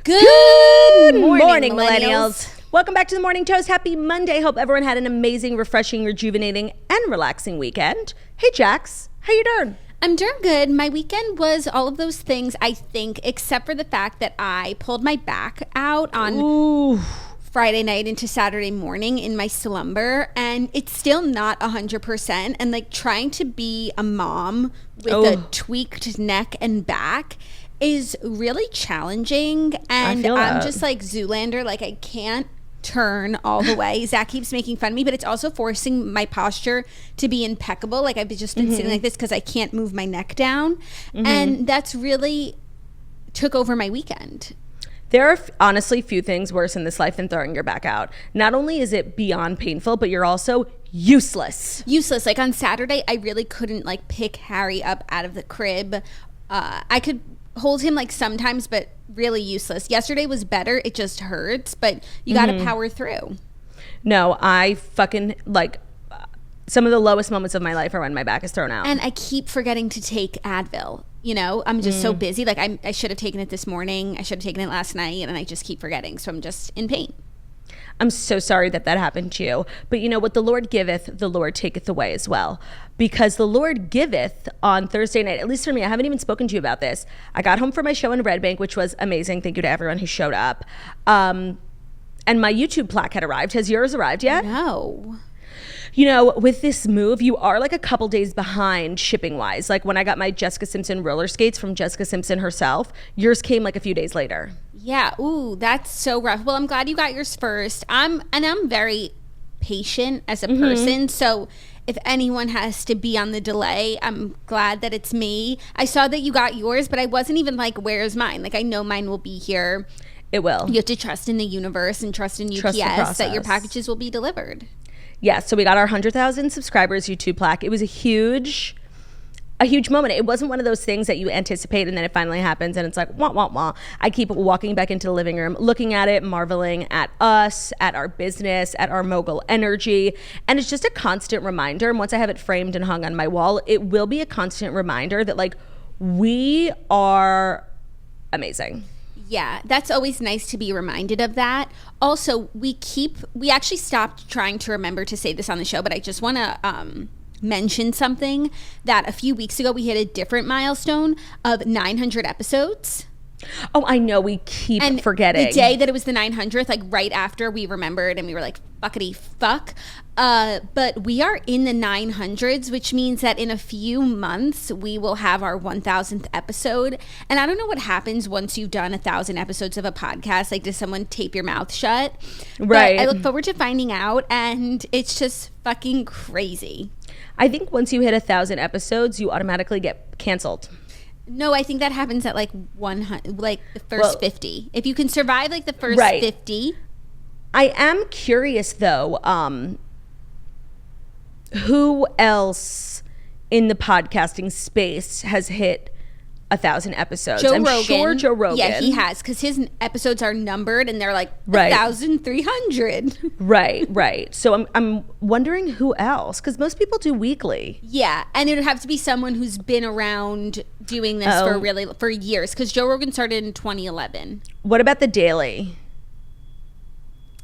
Good morning, millennials. Welcome back to the Morning Toast. Happy Monday. Hope everyone had an amazing, refreshing, rejuvenating, and relaxing weekend. Hey, Jax. How you doing? I'm doing good. My weekend was all of those things, I think, except for the fact that I pulled my back out on Friday night into Saturday morning in my slumber, and it's still not 100%. And like trying to be a mom with a tweaked neck and back is really challenging. And I'm just like Zoolander, like I can't turn all the way. Zach keeps making fun of me, but it's also forcing my posture to be impeccable. Like I've just been sitting like this because I can't move my neck down. And that's really took over my weekend. There are honestly few things worse in this life than throwing your back out. Not only is it beyond painful, but you're also useless. Like on Saturday, I really couldn't like pick Harry up out of the crib. I could hold him like sometimes, but really useless. Yesterday was better. It just hurts, but you got to power through. No, I fucking like some of the lowest moments of my life are when my back is thrown out. And I keep forgetting to take Advil. You know, I'm just so busy. Like I should have taken it this morning. I should have taken it last night, and I just keep forgetting. So I'm just in pain. I'm so sorry that happened to you. But you know what? The Lord giveth, the Lord taketh away as well. Because the Lord giveth on Thursday night, at least for me, I haven't even spoken to you about this. I got home from my show in Red Bank, which was amazing. Thank you to everyone who showed up. And my YouTube plaque had arrived. Has yours arrived yet? No. You know, with this move, you are like a couple days behind shipping wise. Like when I got my Jessica Simpson roller skates from Jessica Simpson herself, yours came like a few days later. Yeah. Ooh, that's so rough. Well, I'm glad you got yours first. I'm very patient as a person. So if anyone has to be on the delay, I'm glad that it's me. I saw that you got yours, but I wasn't even like, where's mine? Like I know mine will be here. It will. You have to trust in the universe and trust in UPS that your packages will be delivered. Yeah, so we got our 100,000 subscribers YouTube plaque. It was a huge moment. It wasn't one of those things that you anticipate and then it finally happens and it's like, wah, wah, wah. I keep walking back into the living room, looking at it, marveling at us, at our business, at our mogul energy. And it's just a constant reminder. And once I have it framed and hung on my wall, it will be a constant reminder that like we are amazing. Yeah, that's always nice to be reminded of that. Also, we actually stopped trying to remember to say this on the show, but I just want to mention something that a few weeks ago we hit a different milestone of 900 episodes. Oh, I know. We keep forgetting. The day that it was the 900th, like right after we remembered and we were like, fuckity fuck. But we are in the 900s, which means that in a few months we will have our 1000th episode. And I don't know what happens once you've done 1,000 episodes of a podcast. Like, does someone tape your mouth shut? Right. But I look forward to finding out, and it's just fucking crazy. I think once you hit 1,000 episodes, you automatically get canceled. No, I think that happens at like 100, like the first 50. If you can survive like the first 50. I am curious though, who else in the podcasting space has hit 1,000 episodes? I'm Rogan. Sure Joe Rogan. Yeah, he has, because his episodes are numbered and they're like 1,300. Right. So I'm wondering who else, because most people do weekly. Yeah, and it would have to be someone who's been around doing this for years, because Joe Rogan started in 2011. What about the Daily?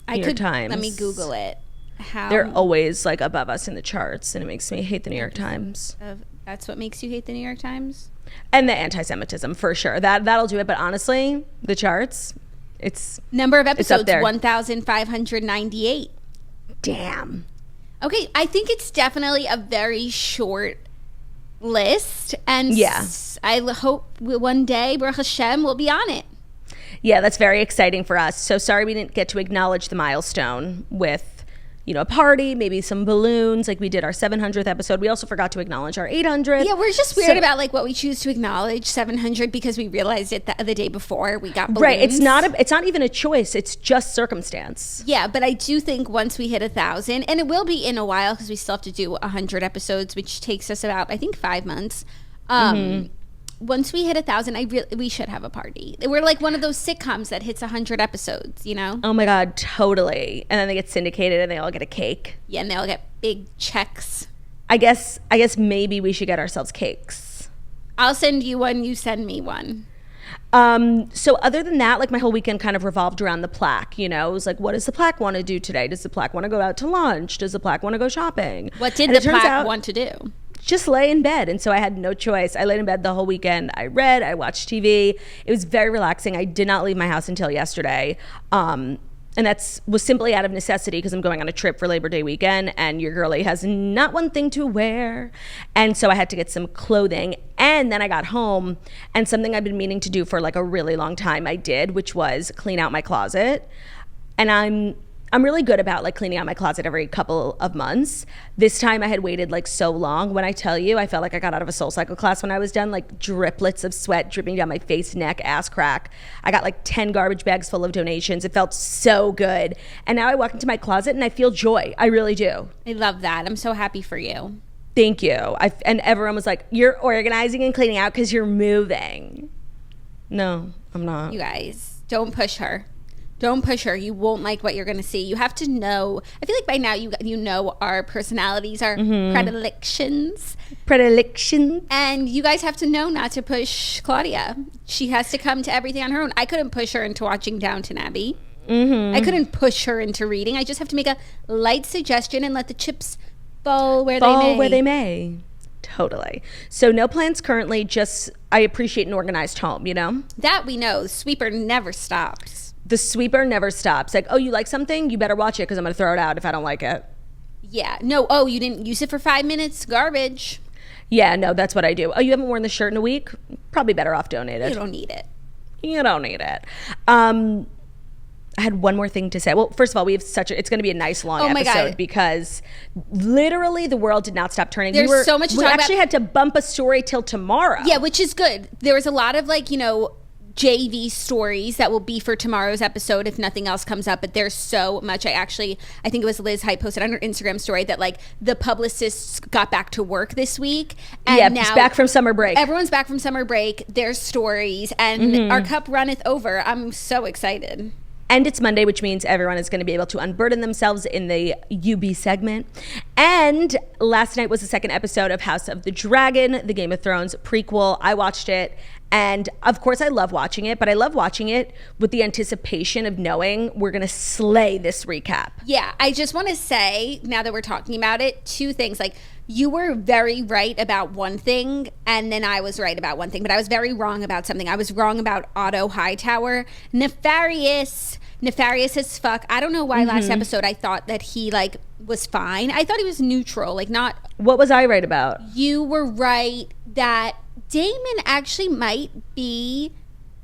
New York Times. Let me Google it. They're always like above us in the charts, and it makes me hate the New York Times. That's what makes you hate the New York Times? And the anti-Semitism, for sure. That'll do it. But honestly, the charts, it's number of episodes, it's up there. 1,598. Damn. Okay, I think it's definitely a very short list. And I hope one day, Baruch Hashem, we'll be on it. Yeah, that's very exciting for us. So sorry we didn't get to acknowledge the milestone with, you know, a party, maybe some balloons, like we did our 700th episode. We also forgot to acknowledge our 800th. Yeah, we're just weird about like what we choose to acknowledge. 700 because we realized it the day before we got balloons. Right, it's not even a choice. It's just circumstance. Yeah, but I do think once we hit 1,000, and it will be in a while because we still have to do 100 episodes, which takes us about, I think, 5 months. Once we hit 1,000, we should have a party. We're like one of those sitcoms that hits 100 episodes, you know? Oh my God, totally. And then they get syndicated and they all get a cake. Yeah, and they all get big checks. I guess maybe we should get ourselves cakes. I'll send you one, you send me one. So other than that, like my whole weekend kind of revolved around the plaque, you know. It was like, what does the plaque want to do today? Does the plaque want to go out to lunch? Does the plaque want to go shopping? What did the plaque want to do? Just lay in bed. And so I had no choice. I laid in bed the whole weekend. I read, I watched TV. It was very relaxing. I did not leave my house until yesterday. And was simply out of necessity because I'm going on a trip for Labor Day weekend and your girlie has not one thing to wear. And so I had to get some clothing. And then I got home and something I've been meaning to do for like a really long time I did, which was clean out my closet. And I'm really good about like cleaning out my closet every couple of months. This time I had waited like so long. When I tell you, I felt like I got out of a SoulCycle class when I was done, like driplets of sweat dripping down my face, neck, ass crack. I got like 10 garbage bags full of donations. It felt so good. And now I walk into my closet and I feel joy. I really do. I love that. I'm so happy for you. Thank you. And everyone was like, you're organizing and cleaning out because you're moving. No, I'm not. You guys, don't push her. Don't push her. You won't like what you're going to see. You have to know. I feel like by now you know our personalities, our predilections. And you guys have to know not to push Claudia. She has to come to everything on her own. I couldn't push her into watching Downton Abbey. I couldn't push her into reading. I just have to make a light suggestion and let the chips fall where they may. Totally. So no plans currently, just I appreciate an organized home, you know? That we know. The sweeper never stops. The sweeper never stops. Like, oh, you like something? You better watch it because I'm going to throw it out if I don't like it. Yeah. No, oh, you didn't use it for 5 minutes? Garbage. Yeah, no, that's what I do. Oh, you haven't worn the shirt in a week? Probably better off donated. You don't need it. You don't need it. I had one more thing to say. Well, first of all, we have it's going to be a nice long episode because literally the world did not stop turning. There's so much to talk about. We actually had to bump a story till tomorrow. Yeah, which is good. There was a lot of like, you know, JV stories that will be for tomorrow's episode if nothing else comes up, but there's so much. I think it was Liz Hype posted on her Instagram story that like the publicists got back to work this week and now back from summer break. Everyone's back from summer break. There's stories and our cup runneth over. I'm so excited. And it's Monday, which means everyone is going to be able to unburden themselves in the UB segment. And last night was the second episode of House of the Dragon, the Game of Thrones prequel. I watched it. And of course, I love watching it, but I love watching it with the anticipation of knowing we're going to slay this recap. Yeah, I just want to say, now that we're talking about it, two things. Like, you were very right about one thing, and then I was right about one thing, but I was very wrong about something. I was wrong about Otto Hightower. Nefarious as fuck. I don't know why last episode I thought that he, like, was fine. I thought he was neutral, like, not... What was I right about? You were right that Damon actually might be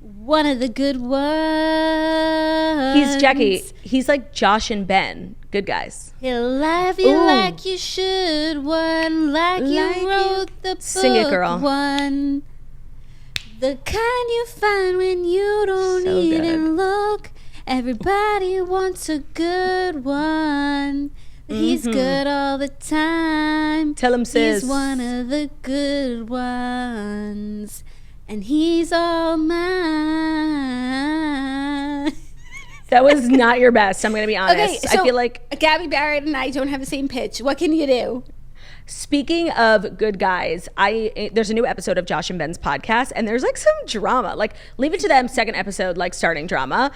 one of the good ones. He's Jackie. He's like Josh and Ben. Good guys. He'll love you like you should, one like you wrote the book. Sing it, girl. One. The kind you find when you don't even look. Everybody wants a good one. He's good all the time. Tell him, sis. He's one of the good ones. And he's all mine. That was not your best. I'm going to be honest. Okay, so I feel like Gabby Barrett and I don't have the same pitch. What can you do? Speaking of good guys, there's a new episode of Josh and Ben's podcast, and there's like some drama. Like, leave it to them, second episode, like starting drama.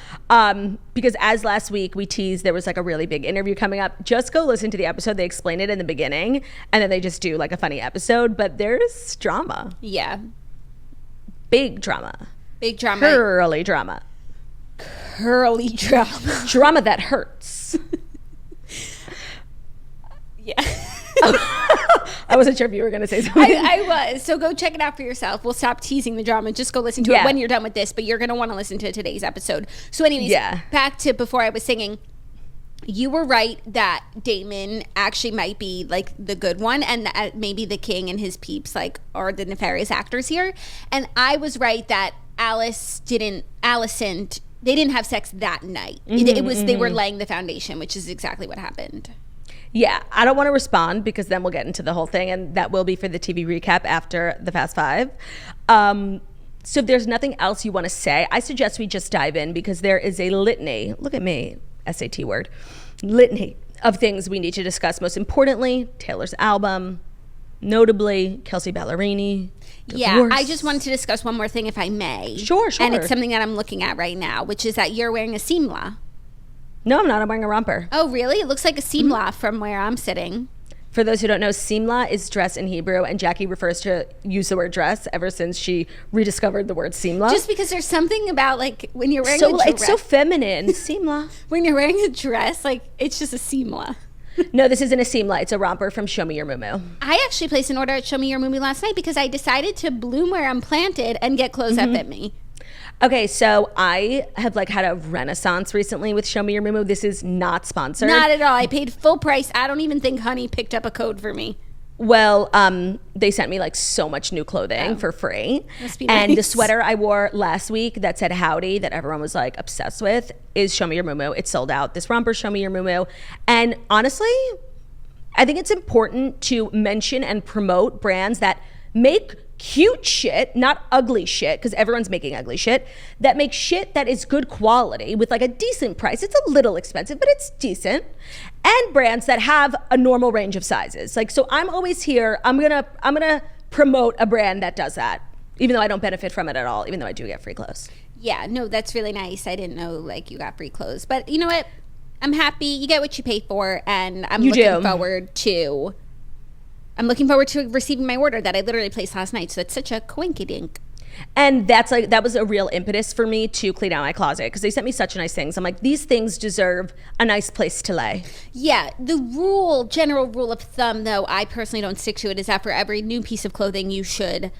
Because as last week we teased, there was like a really big interview coming up. Just go listen to the episode. They explain it in the beginning, and then they just do like a funny episode. But there's drama. Yeah. Big drama. Big drama. Curly drama. Curly drama. Drama that hurts. Yeah. I wasn't sure if you were going to say something. I was. So go check it out for yourself. We'll stop teasing the drama. Just go listen to it when you're done with this. But you're going to want to listen to today's episode. So anyways, back to before I was singing. You were right that Damon actually might be like the good one, and that maybe the king and his peeps like are the nefarious actors here. And I was right that Allison, they didn't have sex that night. They were laying the foundation, which is exactly what happened. Yeah, I don't want to respond because then we'll get into the whole thing, and that will be for the TV recap after the Fast Five. So if there's nothing else you want to say, I suggest we just dive in because there is a litany. Look at me, SAT word. Litany of things we need to discuss. Most importantly, Taylor's album, notably Kelsea Ballerini. Yeah, I just wanted to discuss one more thing, if I may. Sure. And it's something that I'm looking at right now, which is that you're wearing a seamla. No, I'm not. I'm wearing a romper. Oh, really? It looks like a seamla from where I'm sitting. For those who don't know, seamla is dress in Hebrew, and Jackie refers to use the word dress ever since she rediscovered the word seamla. Just because there's something about, like, when you're wearing a dress. It's so feminine. Seamla. When you're wearing a dress, like, it's just a seamla. No, this isn't a seamla. It's a romper from Show Me Your Moo. I actually placed an order at Show Me Your Moo last night because I decided to bloom where I'm planted and get clothes that fit me. Okay, so I have like had a renaissance recently with Show Me Your Moo. This is not sponsored. Not at all. I paid full price. I don't even think Honey picked up a code for me. Well, they sent me like so much new clothing for free. Must be nice. And the sweater I wore last week that said howdy, that everyone was like obsessed with, is Show Me Your Moo. It's sold out. This romper, Show Me Your Moo. And honestly, I think it's important to mention and promote brands that make cute shit, not ugly shit, because everyone's making ugly shit, that make shit that is good quality with like a decent price. It's a little expensive, but it's decent. And brands that have a normal range of sizes. Like, so I'm always here. I'm gonna promote a brand that does that, even though I don't benefit from it at all, even though I do get free clothes. Yeah, no, that's really nice. I didn't know like you got free clothes, but you know what? I'm happy. You get what you pay for, and I'm looking forward to receiving my order that I literally placed last night. So it's such a coinkydink. And that was a real impetus for me to clean out my closet because they sent me such nice things. I'm like, these things deserve a nice place to lay. Yeah, the general rule of thumb, though, I personally don't stick to it, is that for every new piece of clothing, you should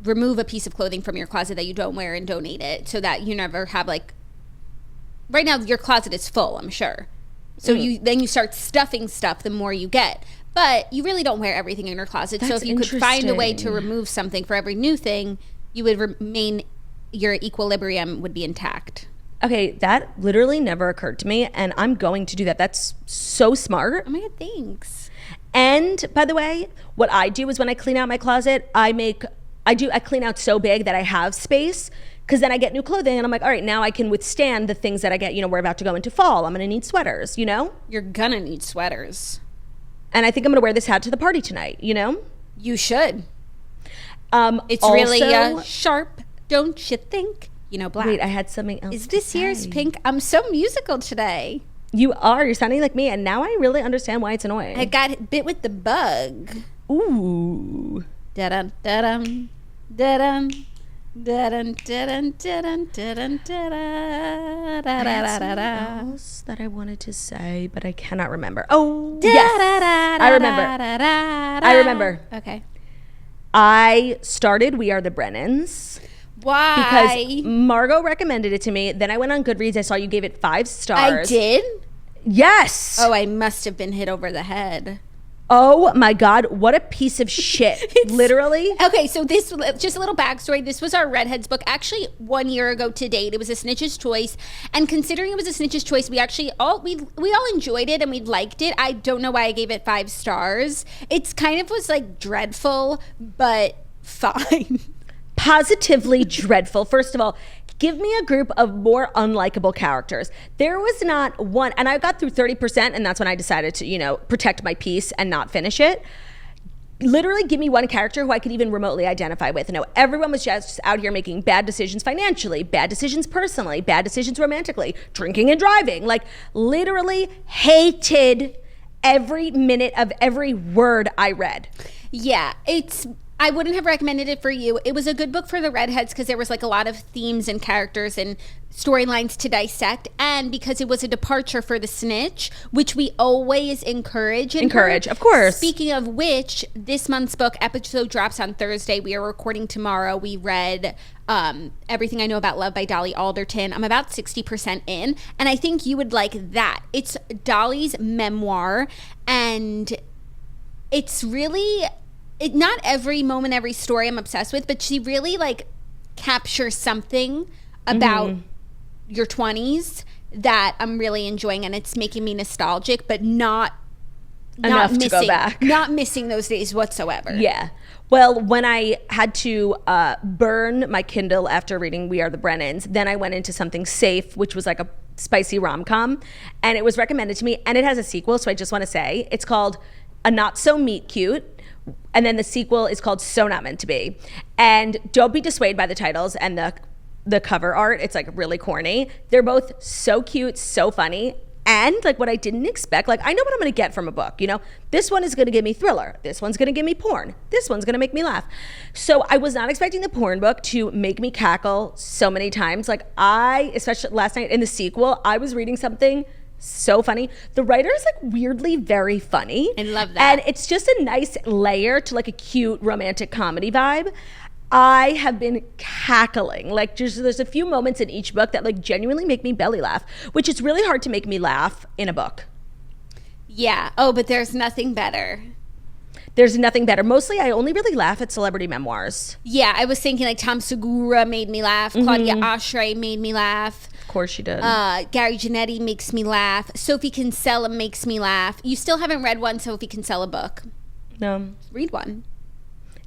remove a piece of clothing from your closet that you don't wear and donate it, so that you never have like. Right now, your closet is full, I'm sure. So then you start stuffing stuff the more you get. But you really don't wear everything in your closet. That's so if you could find a way to remove something for every new thing, you would remain, your equilibrium would be intact. Okay, that literally never occurred to me, and I'm going to do that. That's so smart. Oh my God, thanks. And by the way, what I do is when I clean out my closet, I clean out so big that I have space, because then I get new clothing and I'm like, all right, now I can withstand the things that I get. You know, we're about to go into fall. I'm going to need sweaters, you know? You're going to need sweaters. And I think I'm going to wear this hat to the party tonight, you know? You should. It's also, really sharp, don't you think? You know, black. Wait, I had something else. Is this year's pink? I'm so musical today. You are. You're sounding like me. And now I really understand why it's annoying. I got bit with the bug. Ooh. Da-dum, da-dum, da-dum. Something else that I wanted to say, but I cannot remember. Oh, yes. I remember. Okay. I started We Are the Brennans. Why? Because Margot recommended it to me. Then I went on Goodreads. I saw you gave it 5 stars. I did? Yes. Oh, I must have been hit over the head. Oh my God, what a piece of shit. Literally. Okay, so this, just a little backstory. This was our Redheads book, actually 1 year ago to date. It was a Snitch's Choice. And considering it was a Snitch's Choice, we actually all enjoyed it and we liked it. I don't know why I gave it 5 stars. It's kind of was like dreadful, but fine. Positively dreadful. First of all, give me a group of more unlikable characters. There was not one, and I got through 30%, and that's when I decided to, you know, protect my peace and not finish it. Literally give me one character who I could even remotely identify with. No, everyone was just out here making bad decisions financially, bad decisions personally, bad decisions romantically, drinking and driving. Like, literally hated every minute of every word I read. Yeah, I wouldn't have recommended it for you. It was a good book for the Redheads because there was like a lot of themes and characters and storylines to dissect, and because it was a departure for the Snitch, which we always encourage. Of course. Speaking of which, this month's book episode drops on Thursday. We are recording tomorrow. We read Everything I Know About Love by Dolly Alderton. I'm about 60% in, and I think you would like that. It's Dolly's memoir, and it's really... not every moment, every story I'm obsessed with, but she really like captures something about your 20s that I'm really enjoying, and it's making me nostalgic, but not enough missing, to go back. Not missing those days whatsoever. Yeah. Well, when I had to burn my Kindle after reading We Are the Brennans, then I went into something safe, which was like a spicy rom-com, and it was recommended to me, and it has a sequel, so I just want to say it's called A Not So Meet Cute, And then the sequel is called So Not Meant to Be. And don't be dissuaded by the titles and the cover art. It's like really corny. They're both so cute, so funny. And like what I didn't expect, like I know what I'm going to get from a book, you know, this one is going to give me thriller. This one's going to give me porn. This one's going to make me laugh. So I was not expecting the porn book to make me cackle so many times. Like especially last night in the sequel, I was reading something so funny. The writer is like weirdly very funny. I love that. And it's just a nice layer to like a cute romantic comedy vibe. I have been cackling. Like there's a few moments in each book that like genuinely make me belly laugh, which is really hard to make me laugh in a book. Yeah. Oh, but there's nothing better. There's nothing better. Mostly I only really laugh at celebrity memoirs. Yeah, I was thinking like Tom Segura made me laugh. Claudia Oshry made me laugh. Of course she did. Gary Janetti makes me laugh. Sophie Kinsella makes me laugh. You still haven't read one Sophie Kinsella book? No. Read one.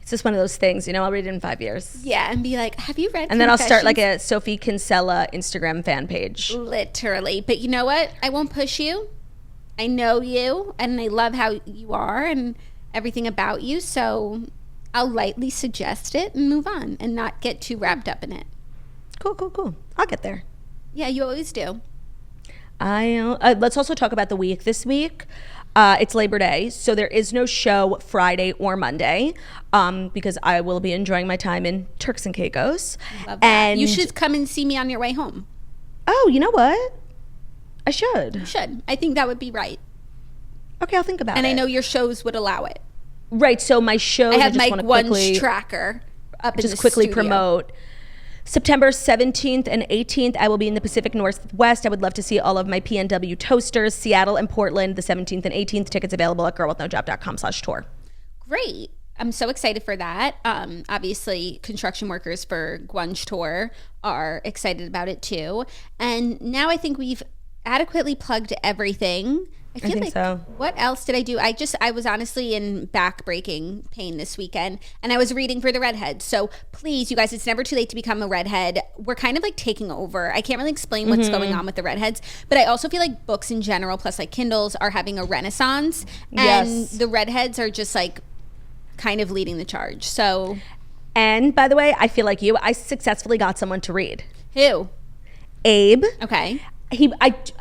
It's just one of those things, you know, I'll read it in 5 years. Yeah, and be like, have you read And then I'll start like a Sophie Kinsella Instagram fan page. Literally. But you know what? I won't push you. I know you, and I love how you are and everything about you. So I'll lightly suggest it and move on and not get too wrapped up in it. Cool. I'll get there. Yeah, you always do. Let's also talk about the week this week. It's Labor Day, so there is no show Friday or Monday because I will be enjoying my time in Turks and Caicos. Love that. And you should come and see me on your way home. Oh, you know what? I should. You should. I think that would be right. Okay, I'll think about it. And I know your shows would allow it. Right, so my shows, I have my Quickly tracker up in the quickly studio. Promote. September 17th and 18th, I will be in the Pacific Northwest. I would love to see all of my PNW toasters, Seattle and Portland, the 17th and 18th. Tickets available at girlwithnojob.com/tour. Great. I'm so excited for that. Obviously, construction workers for Gwunge Tour are excited about it too. And now I think we've adequately plugged everything. I think like, so. What else did I do? I was honestly in back-breaking pain this weekend, and I was reading for the redhead. So please, you guys, it's never too late to become a redhead. We're kind of like taking over. I can't really explain what's going on with the redheads, but I also feel like books in general, plus like Kindles, are having a renaissance, and the redheads are just like kind of leading the charge. So, and by the way, I feel like I successfully got someone to read. Who? Abe. Okay.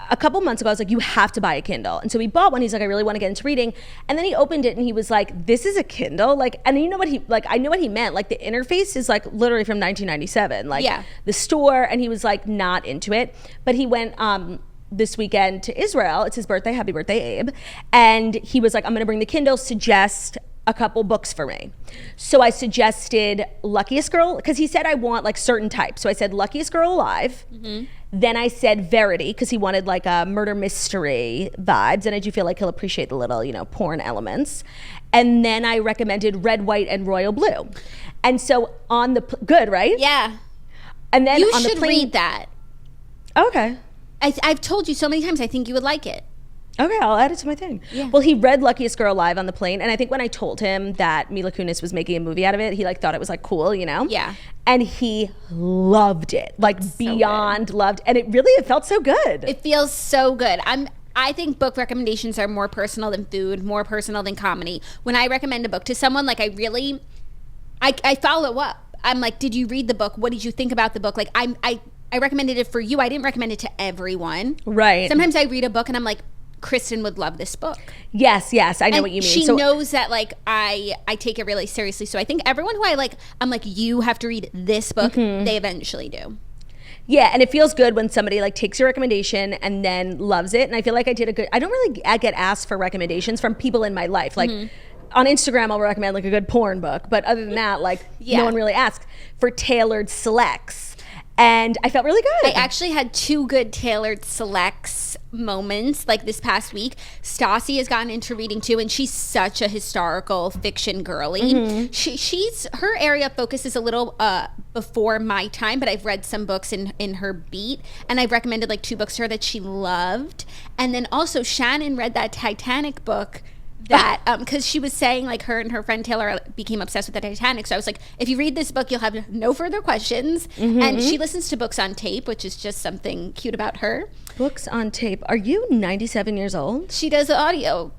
A couple months ago, I was like, you have to buy a Kindle. And so he bought one. He's like, I really want to get into reading. And then he opened it and he was like, this is a Kindle? Like, and you know what I know what he meant. Like the interface is like literally from 1997. Like the store, and he was like not into it. But he went this weekend to Israel. It's his birthday. Happy birthday, Abe. And he was like, I'm going to bring the Kindle, suggest a couple books for me. So I suggested Luckiest Girl, because he said I want like certain types. So I said Luckiest Girl Alive. Then I said Verity, because he wanted like a murder mystery vibes, and I do feel like he'll appreciate the little, you know, porn elements. And then I recommended Red, White, and Royal Blue. And so on the good, right? Yeah. And then you on should the plane, read that. Okay. I've told you so many times. I think you would like it. Okay, I'll add it to my thing. Yeah. Well, he read Luckiest Girl Alive on the plane, and I think when I told him that Mila Kunis was making a movie out of it, he like thought it was like cool, you know? Yeah. And he loved it, like beyond loved, and it felt so good. It feels so good. I think book recommendations are more personal than food, more personal than comedy. When I recommend a book to someone, like I follow up. I'm like, did you read the book? What did you think about the book? Like I recommended it for you. I didn't recommend it to everyone. Right. Sometimes I read a book and I'm like, Kristen would love this book. Yes, I know what you mean. She knows that like I take it really seriously. So I think everyone who I'm like, you have to read this book, they eventually do. Yeah, and it feels good when somebody like takes your recommendation and then loves it. And I feel like I don't really get asked for recommendations from people in my life. Like on Instagram, I'll recommend like a good porn book. But other than that, like no one really asks for tailored selects. And I felt really good. I actually had 2 good tailored selects moments like this past week. Stassi has gotten into reading too, and she's such a historical fiction girly. She's her area of focus is a little before my time, but I've read some books in her beat, and I've recommended like 2 books to her that she loved. And then also Shannon read that Titanic book that because she was saying like her and her friend Taylor became obsessed with the Titanic. So I was like, if you read this book, you'll have no further questions. And she listens to books on tape, which is just something cute about her. Books on tape. Are you 97 years old? She does audio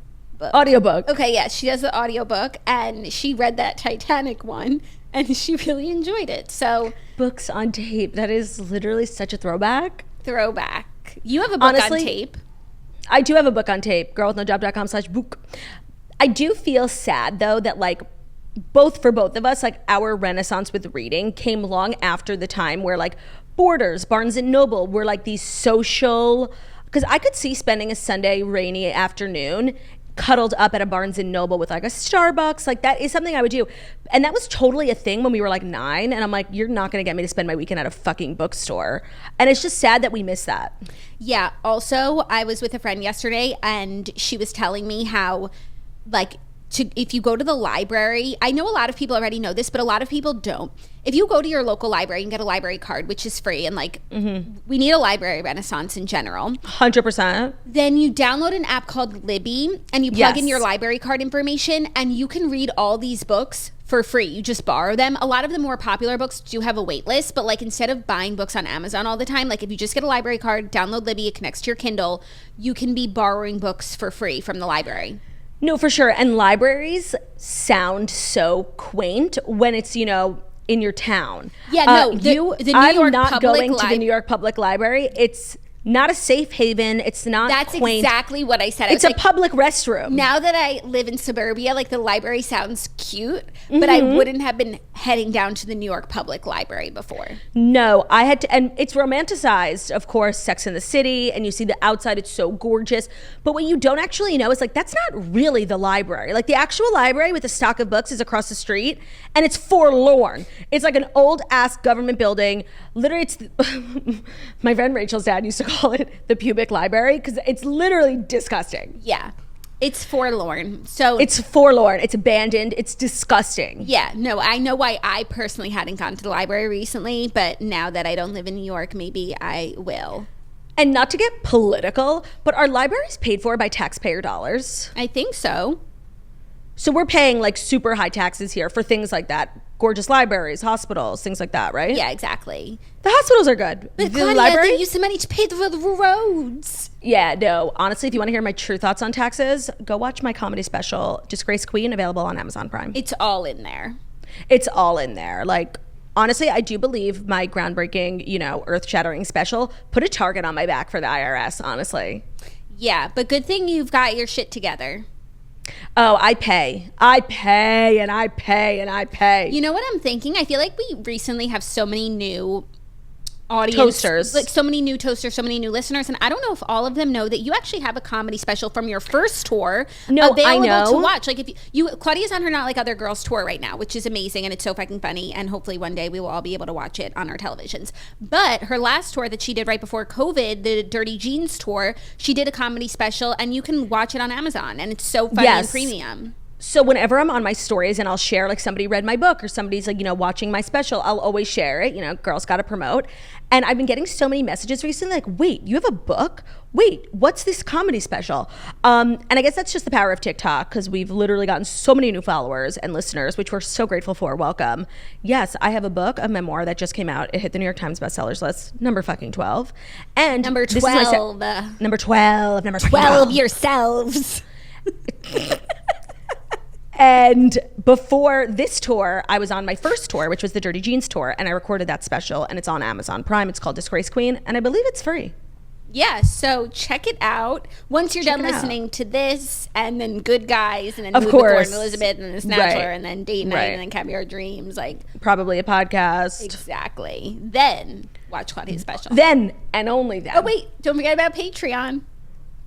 Audiobook. Okay, yeah, she does the audiobook, and she read that Titanic one, and she really enjoyed it. So books on tape. That is literally such a throwback. You have a book Honestly, on tape. I do have a book on tape. girlwithnojob.com/book. I do feel sad though that like for both of us, like our renaissance with reading came long after the time where like Borders, Barnes and Noble were like these social, because I could see spending a Sunday rainy afternoon cuddled up at a Barnes and Noble with like a Starbucks. Like that is something I would do. And that was totally a thing when we were like 9. And I'm like, you're not going to get me to spend my weekend at a fucking bookstore. And it's just sad that we missed that. Yeah. Also, I was with a friend yesterday and she was telling me how like if you go to the library, I know a lot of people already know this, but a lot of people don't. If you go to your local library and get a library card, which is free, and like we need a library renaissance in general. 100%. Then you download an app called Libby and you plug in your library card information and you can read all these books for free. You just borrow them. A lot of the more popular books do have a wait list, but like instead of buying books on Amazon all the time, like if you just get a library card, download Libby, it connects to your Kindle, you can be borrowing books for free from the library. No, for sure. And libraries sound so quaint when it's, you know, in your town. Yeah, no, the New I'm York not Public going to the New York Public Library. It's not a safe haven. It's not That's quaint. exactly what I said. It's a public restroom. Now that I live in suburbia, like the library sounds cute, but I wouldn't have been heading down to the New York Public Library before. No, I had to, and it's romanticized, of course, Sex and the City, and you see the outside, it's so gorgeous. But what you don't actually know is like, that's not really the library. Like the actual library with a stock of books is across the street, and it's forlorn. It's like an old ass government building. Literally, it's, my friend Rachel's dad used to call it the pubic library because it's literally disgusting. Yeah. It's forlorn. So it's forlorn. It's abandoned. It's disgusting. Yeah. No, I know why I personally hadn't gone to the library recently, but now that I don't live in New York, maybe I will. And not to get political, but are libraries paid for by taxpayer dollars? I think so. So we're paying like super high taxes here for things like that. Gorgeous libraries, hospitals, things like that, right? Yeah, exactly. The hospitals are good. But the Claudia, library, they use the money to pay for the roads. Yeah, no. Honestly, if you want to hear my true thoughts on taxes, go watch my comedy special, Disgrace Queen, available on Amazon Prime. It's all in there. It's all in there. Like, honestly, I do believe my groundbreaking, you know, earth-shattering special put a target on my back for the IRS, honestly. Yeah, but good thing you've got your shit together. Oh, I pay and I pay. You know what I'm thinking? I feel like we recently have so many new audience toasters, like so many new toasters, so many new listeners, and I don't know if all of them know that you actually have a comedy special from your first tour available I know. to watch. Like if you Claudia's on her Not Like Other Girls tour right now, which is amazing and it's so fucking funny, and hopefully one day we will all be able to watch it on our televisions. But her last tour that she did right before COVID, the Dirty Jeans tour, she did a comedy special and you can watch it on Amazon and it's so funny and premium. So whenever I'm on my stories and I'll share like somebody read my book or somebody's like, you know, watching my special, I'll always share it. You know, girls got to promote. And I've been getting so many messages recently like, wait, you have a book? Wait, what's this comedy special? And I guess that's just the power of TikTok because we've literally gotten so many new followers and listeners, which we're so grateful for. Welcome. Yes, I have a book, a memoir that just came out. It hit the New York Times bestsellers list, number fucking 12. And number 12. Number 12. Number 12 yourselves. And before this tour, I was on my first tour, which was the Dirty Jeans tour, and I recorded that special, and it's on Amazon Prime. It's called Disgrace Queen, and I believe it's free. Yeah, so check it out. Once you're done listening to this, and then Good Guys, and then of Mood course. Before and Elizabeth, and then Snatcher, and then Date Night, and then Caviar Dreams, like probably a podcast. Exactly. Then watch Claudia's special. Then and only then. Oh wait, don't forget about Patreon.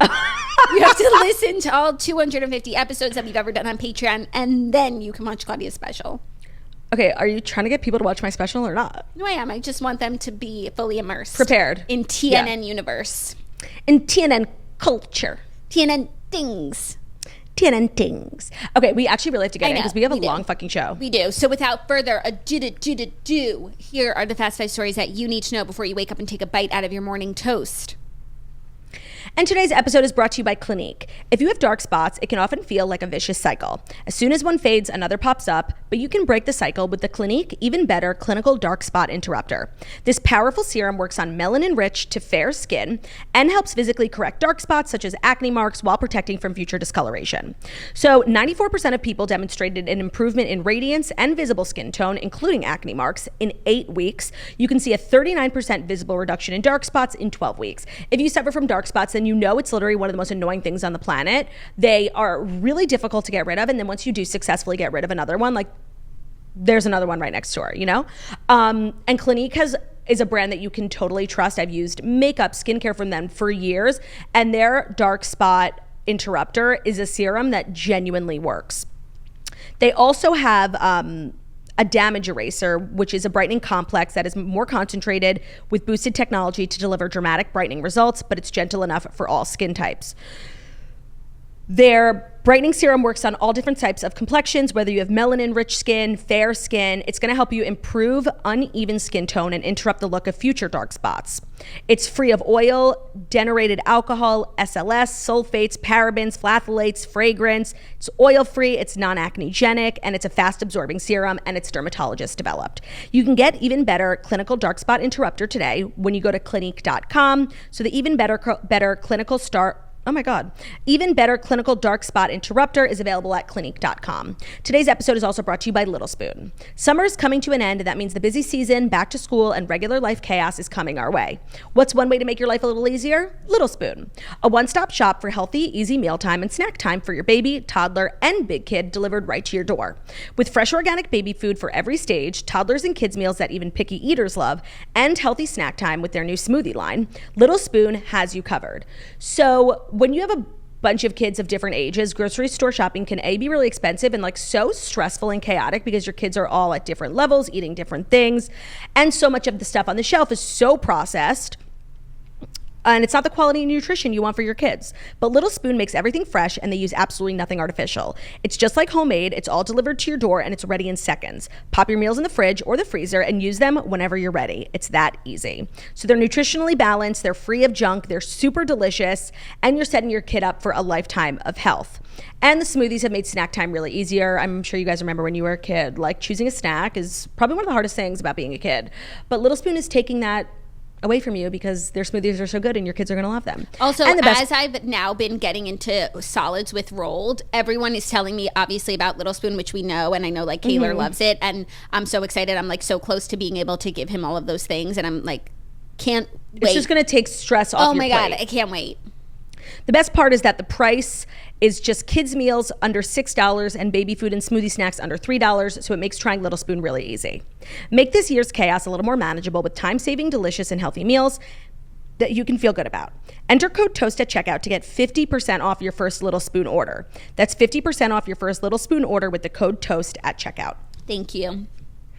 You have to listen to all 250 episodes that we've ever done on Patreon, and then you can watch Claudia's special. Okay, are you trying to get people to watch my special or not? No, I am. I just want them to be fully immersed. Prepared. In TNN universe. In TNN culture. TNN things. TNN things. Okay, we actually really have to get in because we have a long fucking show. We do. So without further ado, here are the fast 5 stories that you need to know before you wake up and take a bite out of your morning toast. And today's episode is brought to you by Clinique. If you have dark spots, it can often feel like a vicious cycle. As soon as one fades, another pops up, but you can break the cycle with the Clinique Even Better Clinical Dark Spot Interrupter. This powerful serum works on melanin-rich to fair skin and helps physically correct dark spots such as acne marks while protecting from future discoloration. So 94% of people demonstrated an improvement in radiance and visible skin tone, including acne marks, in 8 weeks. You can see a 39% visible reduction in dark spots in 12 weeks. If you suffer from dark spots, then you know it's literally one of the most annoying things on the planet. They are really difficult to get rid of, and then once you do successfully get rid of another one, like there's another one right next door, you know? And Clinique is a brand that you can totally trust. I've used makeup, skincare from them for years, and their dark spot interrupter is a serum that genuinely works. They also have a damage eraser, which is a brightening complex that is more concentrated with boosted technology to deliver dramatic brightening results, but it's gentle enough for all skin types. Their brightening serum works on all different types of complexions, whether you have melanin-rich skin, fair skin. It's going to help you improve uneven skin tone and interrupt the look of future dark spots. It's free of oil, denaturated alcohol, SLS, sulfates, parabens, phthalates, fragrance. It's oil-free, it's non-acnegenic, and it's a fast-absorbing serum, and it's dermatologist developed. You can get Even Better Clinical Dark Spot Interrupter today when you go to Clinique.com. So the Even Better Clinical Even Better Clinical Dark Spot Interrupter is available at Clinique.com. Today's episode is also brought to you by Little Spoon. Summer is coming to an end, and that means the busy season, back to school, and regular life chaos is coming our way. What's one way to make your life a little easier? Little Spoon. A one-stop shop for healthy, easy mealtime and snack time for your baby, toddler, and big kid delivered right to your door. With fresh organic baby food for every stage, toddlers and kids meals that even picky eaters love, and healthy snack time with their new smoothie line, Little Spoon has you covered. So when you have a bunch of kids of different ages, grocery store shopping can be really expensive and like so stressful and chaotic because your kids are all at different levels, eating different things. And so much of the stuff on the shelf is so processed. And it's not the quality and nutrition you want for your kids. But Little Spoon makes everything fresh, and they use absolutely nothing artificial. It's just like homemade. It's all delivered to your door, and it's ready in seconds. Pop your meals in the fridge or the freezer and use them whenever you're ready. It's that easy. So they're nutritionally balanced, they're free of junk, they're super delicious, and you're setting your kid up for a lifetime of health. And the smoothies have made snack time really easier. I'm sure you guys remember when you were a kid, like choosing a snack is probably one of the hardest things about being a kid. But Little Spoon is taking that away from you because their smoothies are so good and your kids are going to love them. Also, as I've now been getting into solids with rolled, everyone is telling me obviously about Little Spoon, which we know, and I know like Kaylor loves it, and I'm so excited. I'm like so close to being able to give him all of those things, and I'm like, can't wait. It's just going to take stress off your plate. Oh my God, I can't wait. The best part is that the price is just kids' meals under $6 and baby food and smoothie snacks under $3, so it makes trying Little Spoon really easy. Make this year's chaos a little more manageable with time-saving, delicious, and healthy meals that you can feel good about. Enter code TOAST at checkout to get 50% off your first Little Spoon order. That's 50% off your first Little Spoon order with the code TOAST at checkout. Thank you.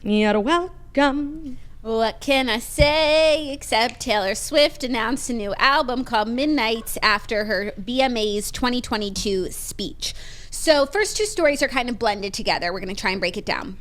You're welcome. What can I say except Taylor Swift announced a new album called Midnights after her VMAs 2022 speech. So first two stories are kind of blended together. We're going to try and break it down.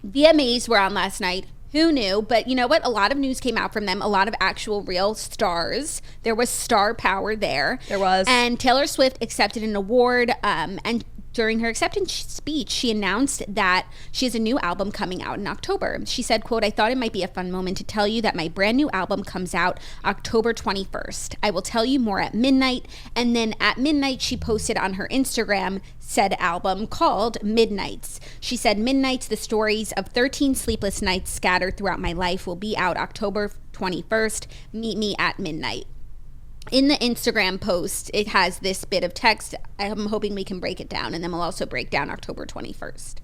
VMAs were on last night. Who knew? But you know what? A lot of news came out from them. A lot of actual real stars. There was star power there. There was. And Taylor Swift accepted an award and during her acceptance speech, she announced that she has a new album coming out in October. She said, quote, "I thought it might be a fun moment to tell you that my brand new album comes out October 21st. I will tell you more at midnight." And then at midnight, she posted on her Instagram said album called Midnights. She said, "Midnights, the stories of 13 sleepless nights scattered throughout my life will be out October 21st. Meet me at midnight." In the Instagram post, it has this bit of text. I'm hoping we can break it down, and then we'll also break down October 21st.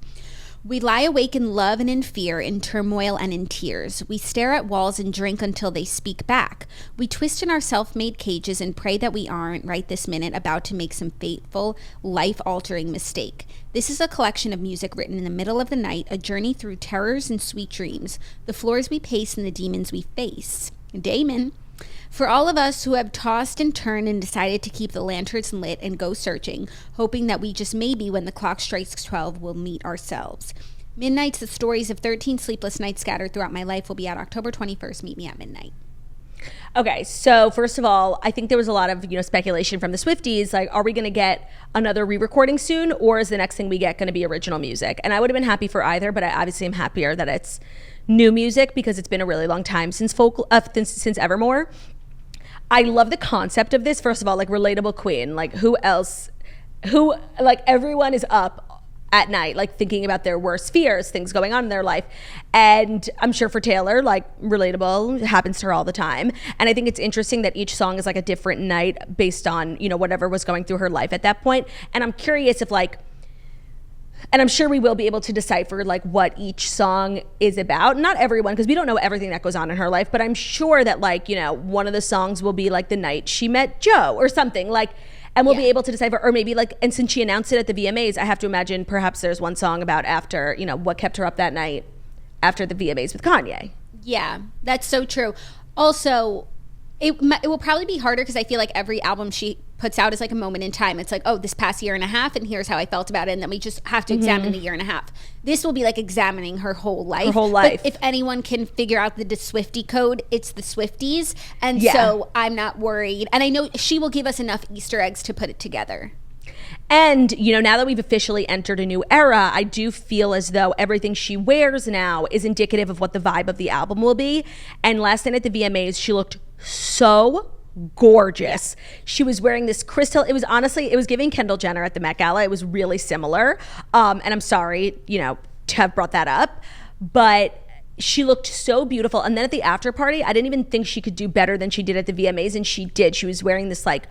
"We lie awake in love and in fear, in turmoil and in tears. We stare at walls and drink until they speak back. We twist in our self-made cages and pray that we aren't, right this minute, about to make some fateful, life-altering mistake. This is a collection of music written in the middle of the night, a journey through terrors and sweet dreams, the floors we pace and the demons we face." Damon. "For all of us who have tossed and turned and decided to keep the lanterns lit and go searching, hoping that we just maybe, when the clock strikes 12, will meet ourselves. Midnights, the stories of 13 sleepless nights scattered throughout my life will be out October 21st. Meet me at midnight." Okay, so first of all, I think there was a lot of, speculation from the Swifties, like, are we going to get another re-recording soon, or is the next thing we get going to be original music? And I would have been happy for either, but I obviously am happier that it's new music because it's been a really long time since since Evermore. I love the concept of this. First of all, like, relatable queen, like, everyone is up at night, like, thinking about their worst fears, things going on in their life. And I'm sure for Taylor, like, relatable, it happens to her all the time. And I think it's interesting that each song is like a different night based on, whatever was going through her life at that point. And I'm curious if, like, and I'm sure we will be able to decipher, like, what each song is about. Not everyone, because we don't know everything that goes on in her life, but I'm sure that, like, one of the songs will be like the night she met Joe or something, like, and we'll be able to decipher, or maybe, like, and since she announced it at the VMAs, I have to imagine perhaps there's one song about after, what kept her up that night after the VMAs with Kanye. Yeah, that's so true. Also, it will probably be harder because I feel like every album she puts out is like a moment in time. It's like, oh, this past year and a half, and here's how I felt about it, and then we just have to examine the year and a half. This will be like examining her whole life. Her whole life. But if anyone can figure out the Swiftie code, it's the Swifties. And so I'm not worried. And I know she will give us enough Easter eggs to put it together. And, now that we've officially entered a new era, I do feel as though everything she wears now is indicative of what the vibe of the album will be. And last night at the VMAs, she looked so gorgeous. She was wearing this crystal. It was giving Kendall Jenner at the Met Gala. It was really similar. And I'm sorry, to have brought that up, but she looked so beautiful. And then at the after party, I didn't even think she could do better than she did at the VMAs. And she did. She was wearing this, like,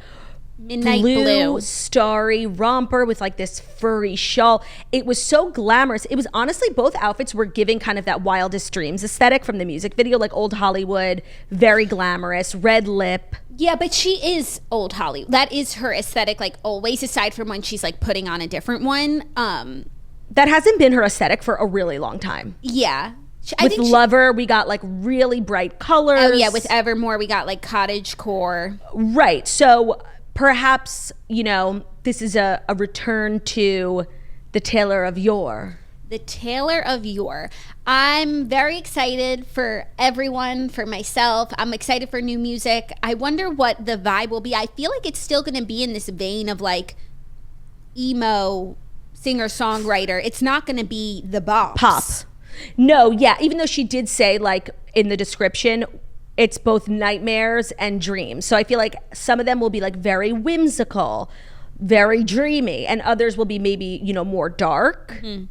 midnight blue starry romper with, like, this furry shawl. It was so glamorous. It was honestly, both outfits were giving kind of that Wildest Dreams aesthetic from the music video, like old Hollywood, very glamorous, red lip. Yeah, but she is old Hollywood. That is her aesthetic, like, always, aside from when she's, like, putting on a different one. That hasn't been her aesthetic for a really long time. Yeah. With Lover, we got, like, really bright colors. Oh, yeah, with Evermore, we got, like, cottagecore. Right. So perhaps, this is a return to the Taylor of yore. The Taylor of yore. I'm very excited for everyone, for myself. I'm excited for new music. I wonder what the vibe will be. I feel like it's still going to be in this vein of, like, emo singer-songwriter. It's not going to be the bops. Pop. No, yeah. Even though she did say, like, in the description, it's both nightmares and dreams. So I feel like some of them will be, like, very whimsical, very dreamy, and others will be maybe, more dark. Mm-hmm.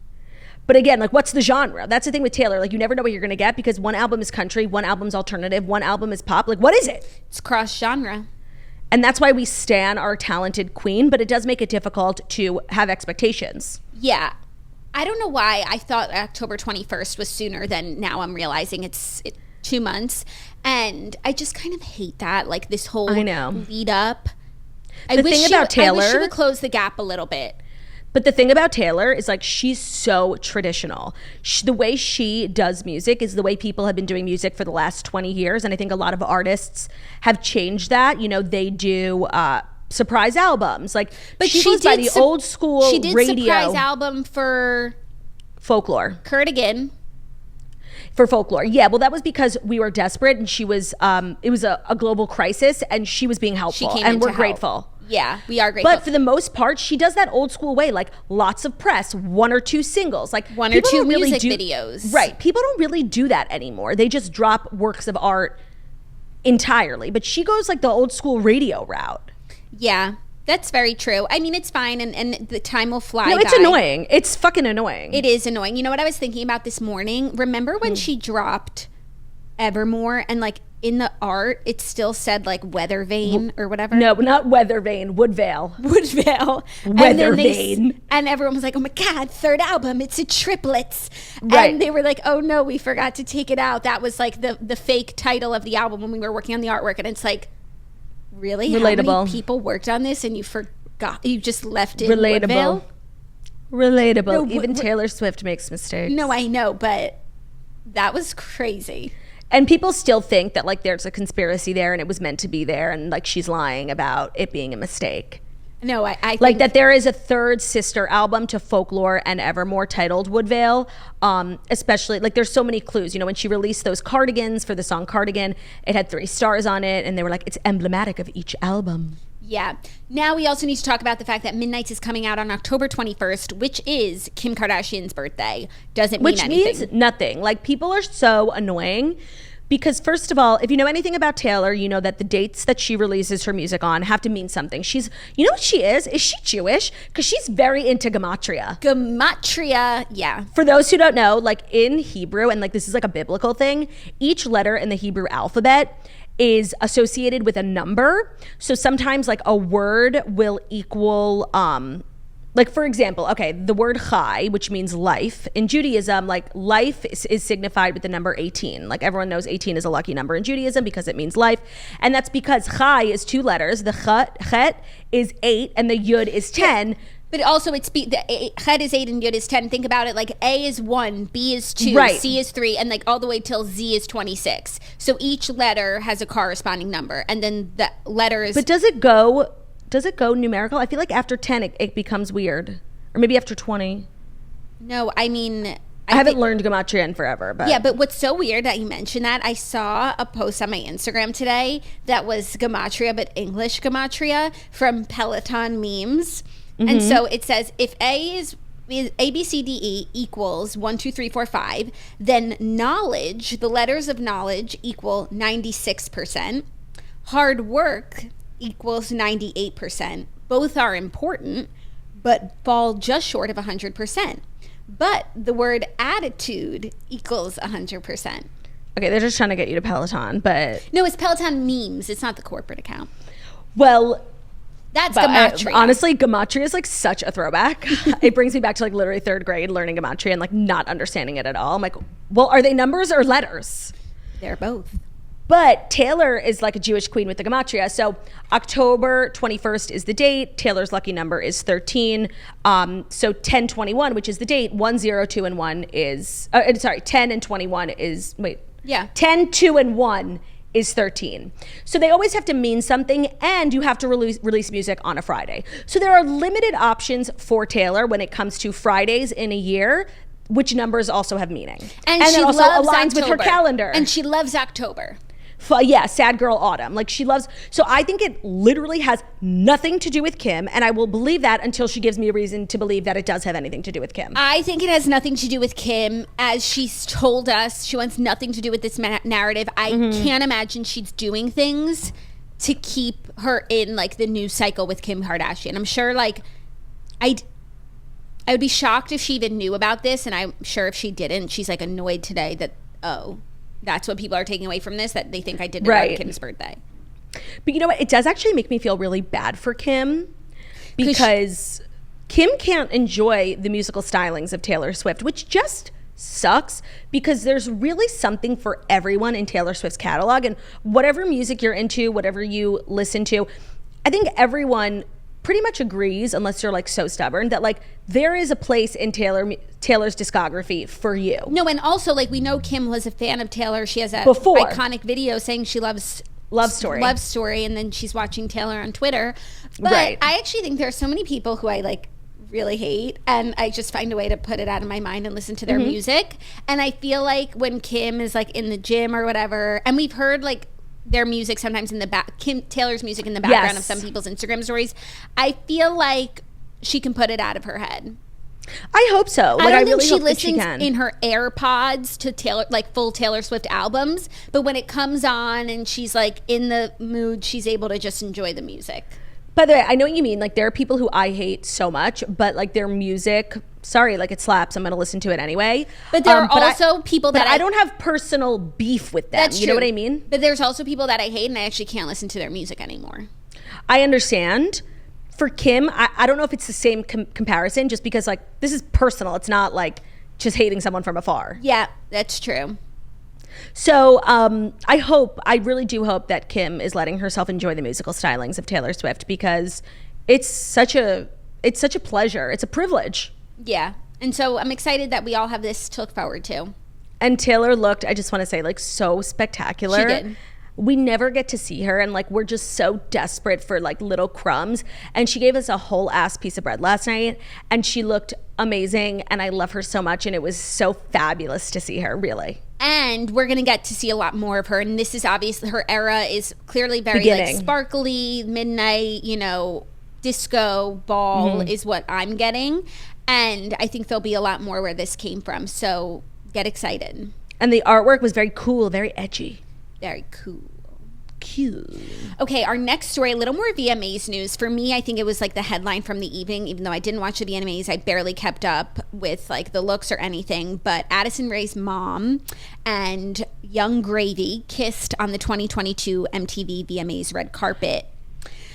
But again, like, what's the genre? That's the thing with Taylor. Like, you never know what you're going to get because one album is country, one album's alternative, one album is pop. Like, what is it? It's cross-genre. And that's why we stan our talented queen, but it does make it difficult to have expectations. Yeah. I don't know why I thought October 21st was sooner than now I'm realizing it's 2 months. And I just kind of hate that, like, this whole lead up. I wish she would close the gap a little bit. But the thing about Taylor is, like, she's so traditional. The way she does music is the way people have been doing music for the last 20 years. And I think a lot of artists have changed that. They do surprise albums. Like, but she goes by the old school radio. She did surprise album for Folklore. Cardigan. For Folklore. Yeah, well, that was because we were desperate and she was, it was a global crisis and she was being helpful. And we're grateful. Yeah, we are grateful. But for the most part, she does that old school way, like lots of press, 1 or 2 singles, like one or two music videos. Right. People don't really do that anymore. They just drop works of art entirely. But she goes like the old school radio route. Yeah, that's very true. I mean, it's fine and the time will fly by. No, it's annoying. It's fucking annoying. It is annoying. You know what I was thinking about this morning? Remember when she dropped Evermore and, like, in the art, it still said, like, Weather Vane or whatever. No, not Weather Vane. Woodvale. Weather Vane. And everyone was like, oh my God, 3rd album. It's a triplets. Right. And they were like, oh no, we forgot to take it out. That was like the fake title of the album when we were working on the artwork. And it's like, really? Relatable. How many people worked on this and you forgot? You just left it. Relatable. Woodvale? Relatable. No, even Taylor Swift makes mistakes. No, I know, but that was crazy. And people still think that, like, there's a conspiracy there and it was meant to be there and, like, she's lying about it being a mistake. No, I think like that there is a third sister album to Folklore and Evermore titled Woodvale. Especially like there's so many clues. You know, when she released those cardigans for the song Cardigan, it had 3 stars on it, and they were like, it's emblematic of each album. Yeah. Now we also need to talk about the fact that Midnights is coming out on October 21st, which is Kim Kardashian's birthday. Doesn't mean anything. Which means nothing. Like, people are so annoying. Because first of all, if you know anything about Taylor, you know that the dates that she releases her music on have to mean something. You know what she is? Is she Jewish? Because she's very into gematria. Gematria, yeah. For those who don't know, like in Hebrew, and like this is like a biblical thing, each letter in the Hebrew alphabet is associated with a number. So sometimes like a word will equal, like for example, okay, the word chai, which means life. In Judaism, like life is signified with the number 18. Like everyone knows 18 is a lucky number in Judaism because it means life. And that's because chai is 2 letters. The chet is 8 and the yud is 10. Yeah. But also the chet is 8 and yud is 10. Think about it, like A is 1, B is 2, right. C is 3, and like all the way till Z is 26. So each letter has a corresponding number. And then the letters... But does it go numerical? I feel like after 10 it becomes weird, or maybe after 20. No, I mean, I haven't learned gematria in forever, but yeah. But what's so weird that you mentioned that, I saw a post on my Instagram today that was gematria, but English gematria from Peloton memes. Mm-hmm. And so it says if A B C D E equals 1 2 3 4 5, then knowledge, the letters of knowledge, equal 96%. Hard work equals 98%. Both are important, but fall just short of 100%. But the word attitude equals 100%. Okay, they're just trying to get you to Peloton, but... No, it's Peloton memes. It's not the corporate account. Well... That's gematria. Honestly, gematria is like such a throwback. It brings me back to like literally 3rd grade learning gematria and like not understanding it at all. I'm like, well, are they numbers or letters? They're both. But Taylor is like a Jewish queen with the gematria. So October 21st is the date. Taylor's lucky number is 13. So 1021, which is the date. 1, 0, 2, and 1 is... 10 and 21 is... Wait. Yeah. 10, 2, and 1 is 13. So they always have to mean something, and you have to release music on a Friday. So there are limited options for Taylor when it comes to Fridays in a year, which numbers also have meaning. And she it also aligns with her calendar. And she loves October. Yeah, sad girl autumn. Like she loves, so I think it literally has nothing to do with Kim, and I will believe that until she gives me a reason to believe that it does have anything to do with Kim. I think it has nothing to do with Kim. As she's told us, she wants nothing to do with this narrative. I can't imagine she's doing things to keep her in like the news cycle with Kim Kardashian. I'm sure like I would be shocked if she even knew about this, and I'm sure if she didn't, she's like annoyed today that, oh, that's what people are taking away from this, that they think I did it on Kim's birthday. But you know what? It does actually make me feel really bad for Kim, because Kim can't enjoy the musical stylings of Taylor Swift, which just sucks, because there's really something for everyone in Taylor Swift's catalog. And whatever music you're into, whatever you listen to, I think everyone pretty much agrees, unless you're like so stubborn, that like there is a place in Taylor's discography for you. No, and also like we know Kim was a fan of Taylor. She has a iconic video saying she loves Love Story, and then she's watching Taylor on Twitter. But I actually think there are so many people who I like really hate, and I just find a way to put it out of my mind and listen to their music. And I feel like when Kim is like in the gym or whatever, and we've heard like their music sometimes in the back, Taylor's music in the background of some people's Instagram stories, I feel like she can put it out of her head. I hope so. Like, I don't think she listens in her AirPods to Taylor, like full Taylor Swift albums, but when it comes on and she's like in the mood, she's able to just enjoy the music. By the way, I know what you mean. Like there are people who I hate so much, but like their music, sorry, like it slaps. I'm going to listen to it anyway. But there are also people that I don't have personal beef with them. That's you know what I mean? But there's also people that I hate, and I actually can't listen to their music anymore. I understand. For Kim, I don't know if it's the same comparison, just because like this is personal. It's not like just hating someone from afar. Yeah, that's true. So I really do hope that Kim is letting herself enjoy the musical stylings of Taylor Swift, because it's such a pleasure. It's a privilege. Yeah. And so I'm excited that we all have this to look forward to. And Taylor looked, I just want to say, like so spectacular. She did. we never get to see her, and like we're just so desperate for like little crumbs. And she gave us a whole ass piece of bread last night, and she looked amazing, and I love her so much, and it was so fabulous to see her, really. And we're going to get to see a lot more of her. And this is obviously, her era is clearly very like sparkly, midnight, you know, disco ball is what I'm getting. And I think there'll be a lot more where this came from. So get excited. And the artwork was very cool, very edgy. Very cool. Cute. Okay, our next story, a little more VMAs news. For me, I think it was like the headline from the evening, even though I didn't watch the VMAs. I barely kept up with like the looks or anything. But Addison Rae's mom and Young Gravy kissed on the 2022 MTV VMAs red carpet.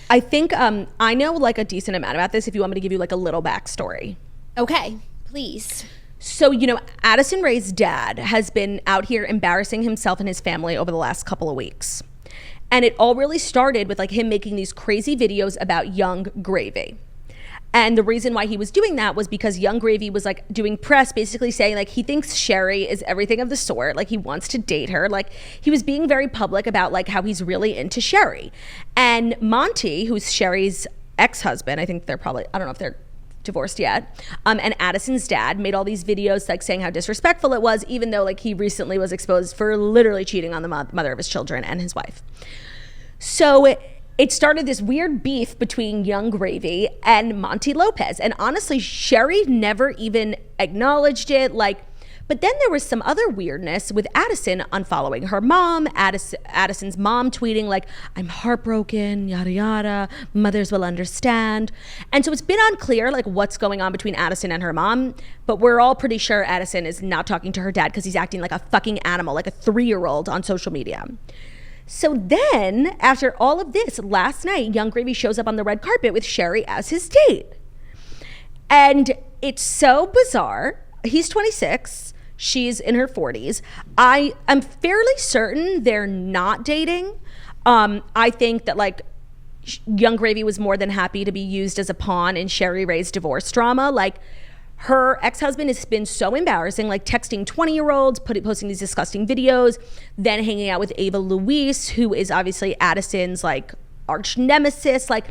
I think I know like a decent amount about this if you want me to give you like a little backstory. Okay, please. So, you know, Addison Rae's dad has been out here embarrassing himself and his family over the last couple of weeks. And it all really started with like him making these crazy videos about Young Gravy. And the reason why he was doing that was because Young Gravy was like doing press basically saying like he thinks Sherry is everything of the sort, like he wants to date her. Like he was being very public about like how he's really into Sherry. And Monty, who's Sherry's ex-husband, I think they're probably, I don't know if they're divorced yet, and Addison's dad made all these videos like saying how disrespectful it was, even though like he recently was exposed for literally cheating on the mother of his children and his wife. So it started this weird beef between Young Gravy and Monty Lopez, and honestly Sherry never even acknowledged it. Like, but then there was some other weirdness with Addison unfollowing her mom, Addison's mom tweeting like, I'm heartbroken, yada yada, mothers will understand. And so it's been unclear like what's going on between Addison and her mom, but we're all pretty sure Addison is not talking to her dad because he's acting like a fucking animal, like a 3-year-old on social media. So then after all of this, last night Young Gravy shows up on the red carpet with Sherry as his date. And it's so bizarre. He's 26. She's in her 40s. I am fairly certain they're not dating. I think that like Young Gravy was more than happy to be used as a pawn in Sherry Rae's divorce drama. Like her ex-husband has been so embarrassing, like texting 20-year-olds, posting these disgusting videos, then hanging out with Ava Louise, who is obviously Addison's like arch nemesis, like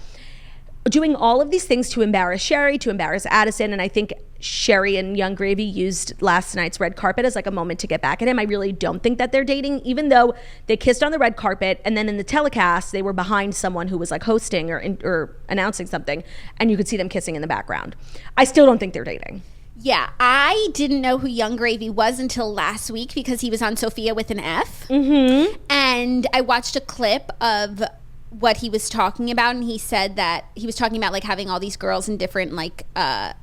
doing all of these things to embarrass Sherry, to embarrass Addison. And I think Sherry and Young Gravy used last night's red carpet as like a moment to get back at him. I really don't think that they're dating, even though they kissed on the red carpet and then in the telecast they were behind someone who was like hosting or announcing something, and you could see them kissing in the background. I still don't think they're dating. Yeah, I didn't know who Young Gravy was until last week because he was on Sophia with an F. And I watched a clip of what he was talking about, and he said that he was talking about like having all these girls in different like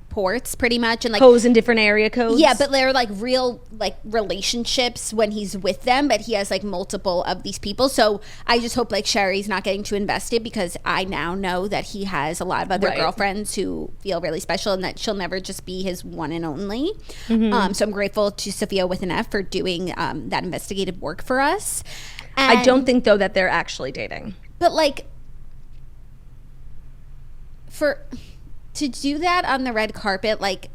ports pretty much, and like codes in different area codes. Yeah, but they're like real like relationships when he's with them, but he has like multiple of these people. So I just hope like Sherry's not getting too invested, because I now know that he has a lot of other girlfriends who feel really special, and that she'll never just be his one and only. So I'm grateful to Sophia with an F for doing that investigative work for us. And I don't think though that they're actually dating. But like, to do that on the red carpet, like,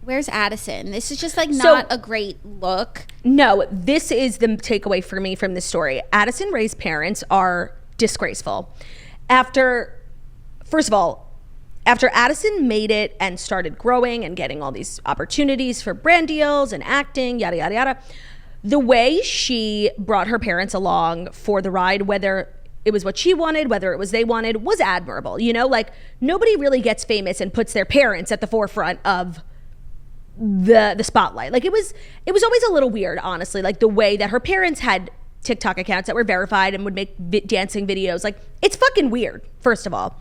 where's Addison? This is just like not a great look. No, this is the takeaway for me from this story. Addison Rae's parents are disgraceful. First of all, after Addison made it and started growing and getting all these opportunities for brand deals and acting, yada, yada, yada, the way she brought her parents along for the ride, whether it was what she wanted, whether it was they wanted, was admirable. You know, like nobody really gets famous and puts their parents at the forefront of the spotlight. Like it was always a little weird, honestly, like the way that her parents had TikTok accounts that were verified and would make dancing videos. Like it's fucking weird, first of all.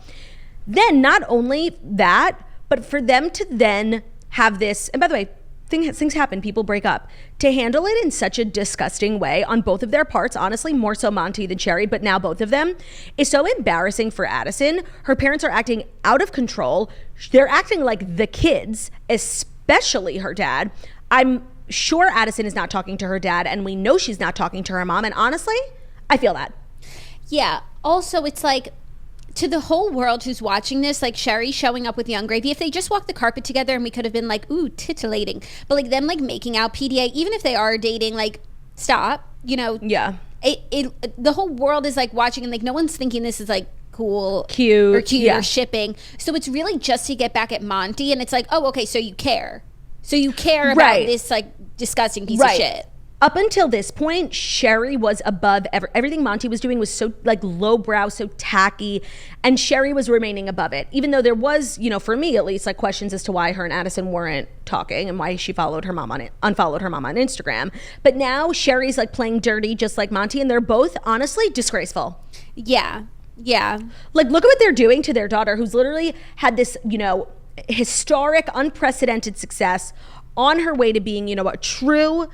Then not only that, but for them to then have this, and by the way, things happen, people break up, to handle it in such a disgusting way on both of their parts, honestly more so Monty than Sherry, but now both of them, is so embarrassing for Addison. Her parents are acting out of control. They're acting like the kids, especially her dad. I'm sure Addison is not talking to her dad, and we know she's not talking to her mom, and honestly I feel that. Yeah, also it's like, to the whole world who's watching this, like Sherry showing up with Young Gravy, if they just walked the carpet together and we could have been like, ooh, titillating, but like them like making out PDA, even if they are dating, like stop, Yeah. The whole world is like watching and like no one's thinking this is like cool, cute or shipping. So it's really just to get back at Monty, and it's like, oh, okay, so you care about this like disgusting piece of shit. Up until this point, Sherry was above everything Monty was doing was so like lowbrow, so tacky, and Sherry was remaining above it. Even though there was, for me at least, like questions as to why her and Addison weren't talking and why she unfollowed her mom on Instagram. But now Sherry's like playing dirty, just like Monty, and they're both honestly disgraceful. Yeah. Like, look at what they're doing to their daughter, who's literally had this, historic, unprecedented success on her way to being, a true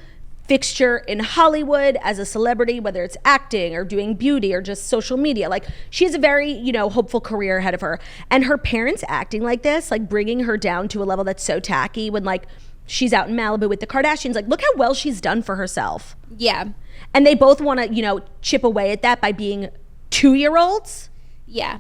fixture in Hollywood as a celebrity, whether it's acting or doing beauty or just social media. Like, she has a very, hopeful career ahead of her. And her parents acting like this, like bringing her down to a level that's so tacky when like she's out in Malibu with the Kardashians. Like, look how well she's done for herself. Yeah. And they both want to, chip away at that by being 2-year-olds. Yeah.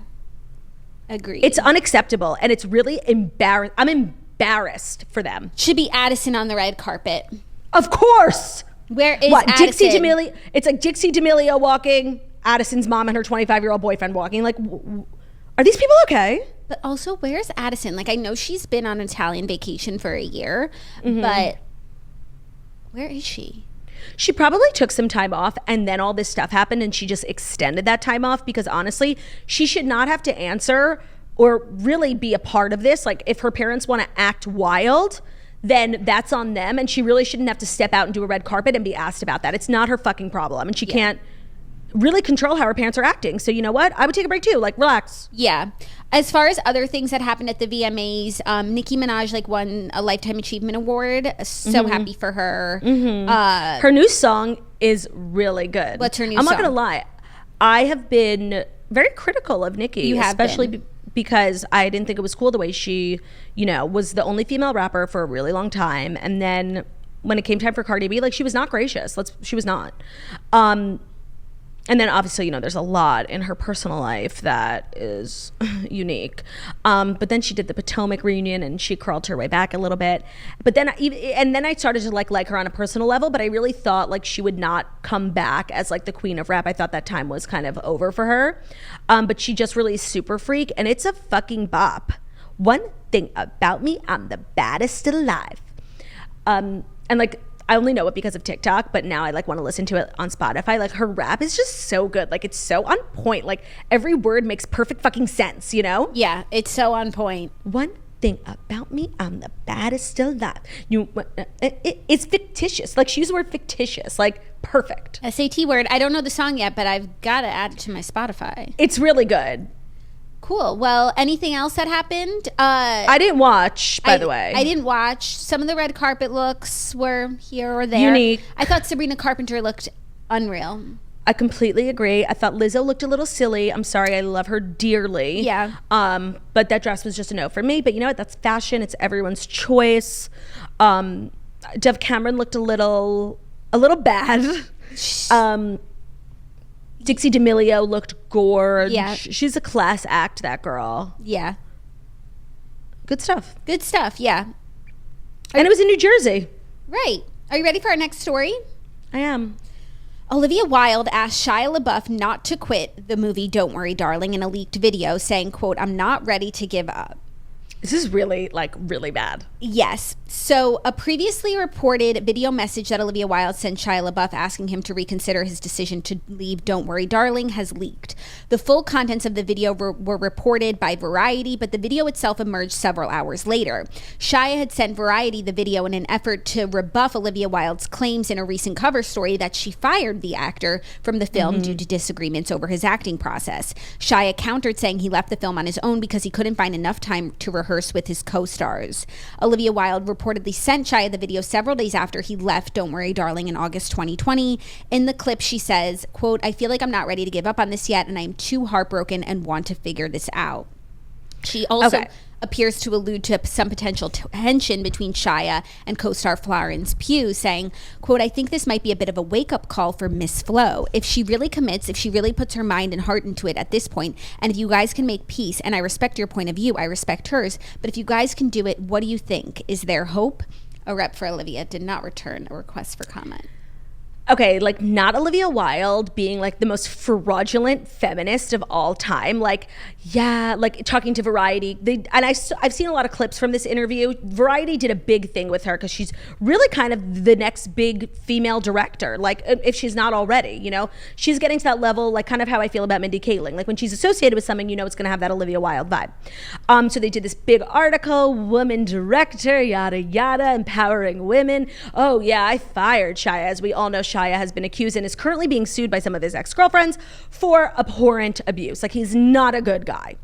Agreed. It's unacceptable. And it's really I'm embarrassed for them. Should be Addison on the red carpet. Of course. Where is Addison? Dixie D'Amelio? It's like Dixie D'Amelio walking, Addison's mom and her 25-year-old boyfriend walking. Like, are these people okay? But also, where's Addison? Like, I know she's been on Italian vacation for a year, but where is she? She probably took some time off and then all this stuff happened and she just extended that time off because honestly, she should not have to answer or really be a part of this. Like, if her parents want to act wild, then that's on them, and she really shouldn't have to step out and do a red carpet and be asked about that. It's not her fucking problem, and she can't really control how her parents are acting. So you know what? I would take a break too. Like, relax. Yeah. As far as other things that happened at the VMAs, Nicki Minaj like won a Lifetime Achievement Award. So happy for her. Her new song is really good. What's her new song? I'm song? not gonna lie. I have been very critical of Nicki, especially because I didn't think it was cool the way she, was the only female rapper for a really long time. And then when it came time for Cardi B, like, she was not gracious. She was not. And then obviously, there's a lot in her personal life that is unique. But then she did the Potomac reunion and she crawled her way back a little bit. But then I started to like her on a personal level, but I really thought like she would not come back as like the queen of rap. I thought that time was kind of over for her. But she just released Super Freak and it's a fucking bop. One thing about me, I'm the baddest alive. And like, I only know it because of TikTok, but now I like want to listen to it on Spotify. Like, her rap is just so good. Like, it's so on point. Like, every word makes perfect fucking sense, Yeah, it's so on point. One thing about me, I'm the baddest alive. It's fictitious. Like, she used the word fictitious. Like, perfect. SAT word. I don't know the song yet, but I've got to add it to my Spotify. It's really good. Cool. Well, anything else that happened? I didn't watch, by the way. I didn't watch. Some of the red carpet looks were here or there. Unique. I thought Sabrina Carpenter looked unreal. I completely agree. I thought Lizzo looked a little silly. I'm sorry. I love her dearly. Yeah. But that dress was just a no for me. But you know what? That's fashion. It's everyone's choice. Dove Cameron looked a little bad. Dixie D'Amelio looked gorge. Yeah. She's a class act, that girl. Yeah. Good stuff. Good stuff, yeah. And it was in New Jersey. Right. Are you ready for our next story? I am. Olivia Wilde asked Shia LaBeouf not to quit the movie Don't Worry, Darling in a leaked video, saying, quote, "I'm not ready to give up." This is really, really bad. Yes. So a previously reported video message that Olivia Wilde sent Shia LaBeouf asking him to reconsider his decision to leave Don't Worry, Darling has leaked. The full contents of the video were reported by Variety, but the video itself emerged several hours later. Shia had sent Variety the video in an effort to rebuff Olivia Wilde's claims in a recent cover story that she fired the actor from the film due to disagreements over his acting process. Shia countered, saying he left the film on his own because he couldn't find enough time to rehearse with his co-stars. Olivia Wilde reportedly sent Shia the video several days after he left Don't Worry, Darling in August 2020. In the clip, she says, quote, "I feel like I'm not ready to give up on this yet, and I'm too heartbroken and want to figure this out." She also appears to allude to some potential tension between Shia and co-star Florence Pugh, saying, quote, "I think this might be a bit of a wake-up call for Miss Flo. If she really commits, if she really puts her mind and heart into it at this point, and if you guys can make peace, and I respect your point of view, I respect hers, but if you guys can do it, what do you think? Is there hope?" A rep for Olivia did not return a request for comment. Okay, like not Olivia Wilde being like the most fraudulent feminist of all time. Like, yeah, like talking to Variety. I've seen a lot of clips from this interview. Variety did a big thing with her because she's really kind of the next big female director. Like, if she's not already, you know, she's getting to that level, like kind of how I feel about Mindy Kaling. Like when she's associated with something, you know, it's going to have that Olivia Wilde vibe. So they did this big article, woman director, yada, yada, empowering women. Oh yeah, I fired Shia. As we all know, Shia has been accused and is currently being sued by some of his ex-girlfriends for abhorrent abuse. Like, he's not a good guy.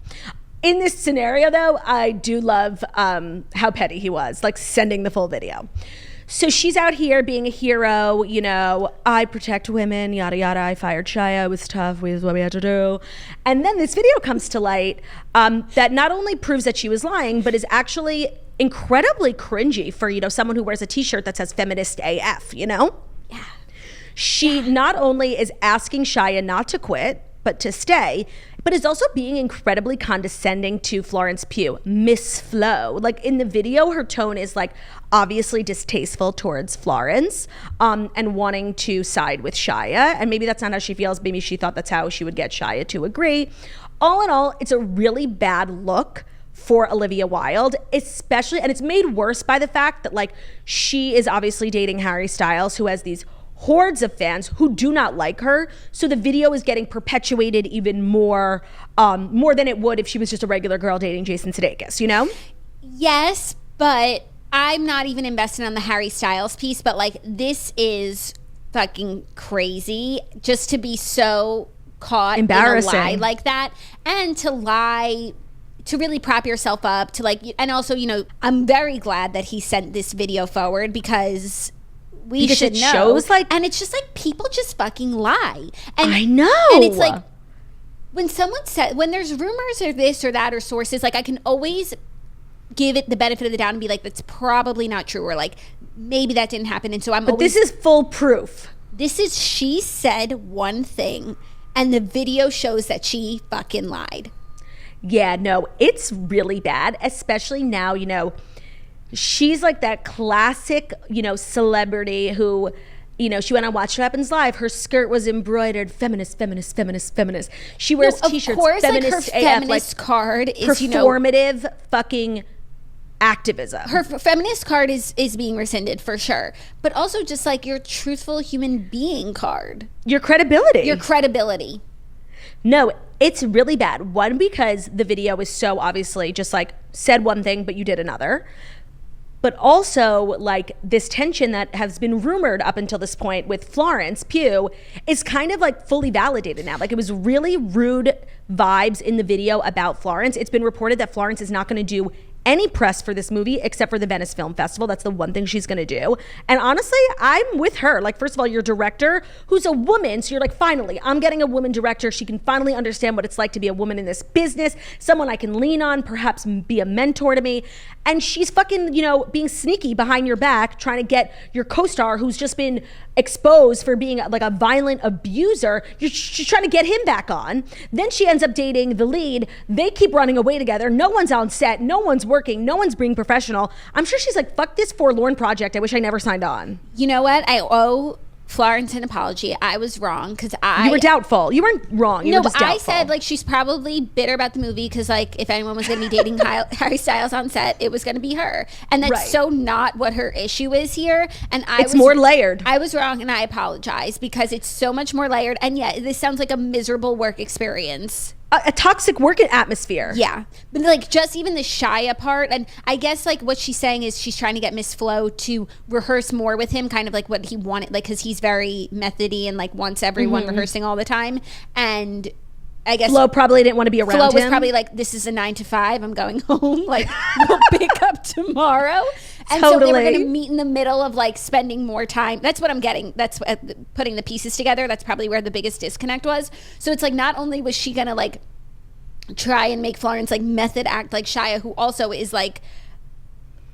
In this scenario, though, I do love how petty he was, like sending the full video. So she's out here being a hero, you know, I protect women, yada, yada. I fired Shia. It was tough. It was what we had to do. And then this video comes to light that not only proves that she was lying, but is actually incredibly cringy for, you know, someone who wears a t-shirt that says feminist AF, you know? Yeah. She not only is asking Shia not to quit, but to stay, but is also being incredibly condescending to Florence Pugh. Miss Flo. Like in the video, her tone is like obviously distasteful towards Florence and wanting to side with Shia. And maybe that's not how she feels. Maybe she thought that's how she would get Shia to agree. All in all, it's a really bad look for Olivia Wilde, especially, and it's made worse by the fact that like she is obviously dating Harry Styles, who has these hordes of fans who do not like her. So the video is getting perpetuated even more than it would if she was just a regular girl dating Jason Sudeikis, you know? Yes, but I'm not even invested on the Harry Styles piece, but like this is fucking crazy just to be so caught in a lie like that, and to lie to really prop yourself up to like, and also, you know, I'm very glad that he sent this video forward because should know. Shows like, and it's just like people just fucking lie. And I know. And it's like when someone said, when there's rumors or this or that or sources, like I can always give it the benefit of the doubt and be like, that's probably not true, or like maybe that didn't happen. And so but this is full proof. This is, she said one thing and the video shows that she fucking lied. Yeah, no, it's really bad, especially now, you know, she's like that classic, you know, celebrity who, you know, she went on Watch What Happens Live. Her skirt was embroidered feminist, feminist, feminist, feminist. She wears t-shirts, of course, feminist like her AF, feminist like card is, performative, you know, fucking activism. Her feminist card is being rescinded for sure. But also just like your truthful human being card. Your credibility. Your credibility. No, it's really bad. One, because the video is so obviously just like said one thing, but you did another. But also, like, this tension that has been rumored up until this point with Florence Pugh is kind of like fully validated now. Like, it was really rude vibes in the video about Florence. It's been reported that Florence is not going to do any press for this movie except for the Venice Film Festival. That's the one thing she's going to do. And honestly, I'm with her. Like, first of all, your director, who's a woman, so you're like, finally, I'm getting a woman director. She can finally understand what it's like to be a woman in this business, someone I can lean on, perhaps be a mentor to me. And she's fucking, you know, being sneaky behind your back, trying to get your co-star who's just been exposed for being like a violent abuser. She's trying to get him back on. Then she ends up dating the lead. They keep running away together. No one's on set. No one's working. No one's being professional. I'm sure she's like, fuck this forlorn project. I wish I never signed on. You know what? I owe Florence an apology. I was wrong because you were doubtful. You weren't wrong. You were just doubtful. I said like she's probably bitter about the movie because like if anyone was going to be dating Harry Styles on set, it was going to be her, and that's so not what her issue is here. And it's more layered. I was wrong, and I apologize because it's so much more layered. And yeah, this sounds like a miserable work experience. A toxic work atmosphere. Yeah. But like just even the Shia part, and I guess like what she's saying is she's trying to get Miss Flo to rehearse more with him, kind of like what he wanted, like because he's very methody and like wants everyone rehearsing all the time. And I guess Flo probably didn't want to be around him. Flo was probably like, this is a 9 to 5. I'm going home. Like, we'll pick up tomorrow. And so they were going to meet in the middle of like spending more time. That's what I'm getting. That's putting the pieces together. That's probably where the biggest disconnect was. So it's like, not only was she going to like try and make Florence like method act like Shia, who also is like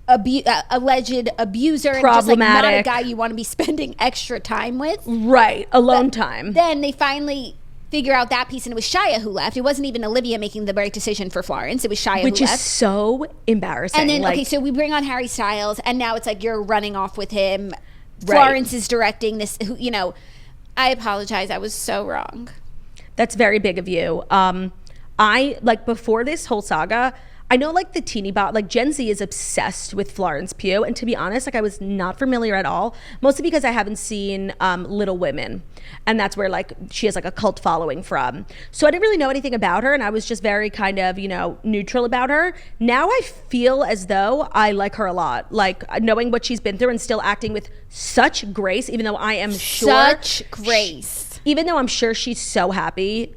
alleged abuser and just like not a guy you want to be spending extra time with. Right. Alone time. Then they finally figure out that piece, and it was Shia who left. It wasn't even Olivia making the right decision for Florence. It was Shia who left. Which is so embarrassing. And then, okay, so we bring on Harry Styles, and now it's like you're running off with him. Florence is directing this, you know. I apologize. I was so wrong. That's very big of you. I, like, before this whole saga, I know, like, the teeny bot, like, Gen Z is obsessed with Florence Pugh. And to be honest, like, I was not familiar at all, mostly because I haven't seen Little Women. And that's where, like, she has, like, a cult following from. So I didn't really know anything about her. And I was just very kind of, you know, neutral about her. Now I feel as though I like her a lot. Like, knowing what she's been through and still acting with such grace, even though I am sure. Such grace. Even though I'm sure she's so happy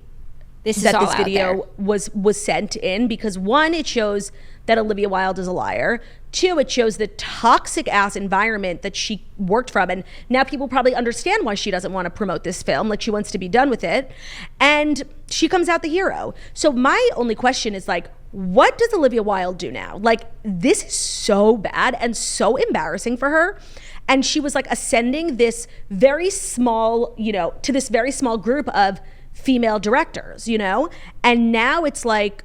this video was sent in, because one, it shows that Olivia Wilde is a liar. Two, it shows the toxic ass environment that she worked from, and now people probably understand why she doesn't want to promote this film. Like, she wants to be done with it, and she comes out the hero. So my only question is, like, what does Olivia Wilde do now? Like, this is so bad and so embarrassing for her. And she was, like, ascending this very small, you know, to this very small group of female directors, you know? And now it's like,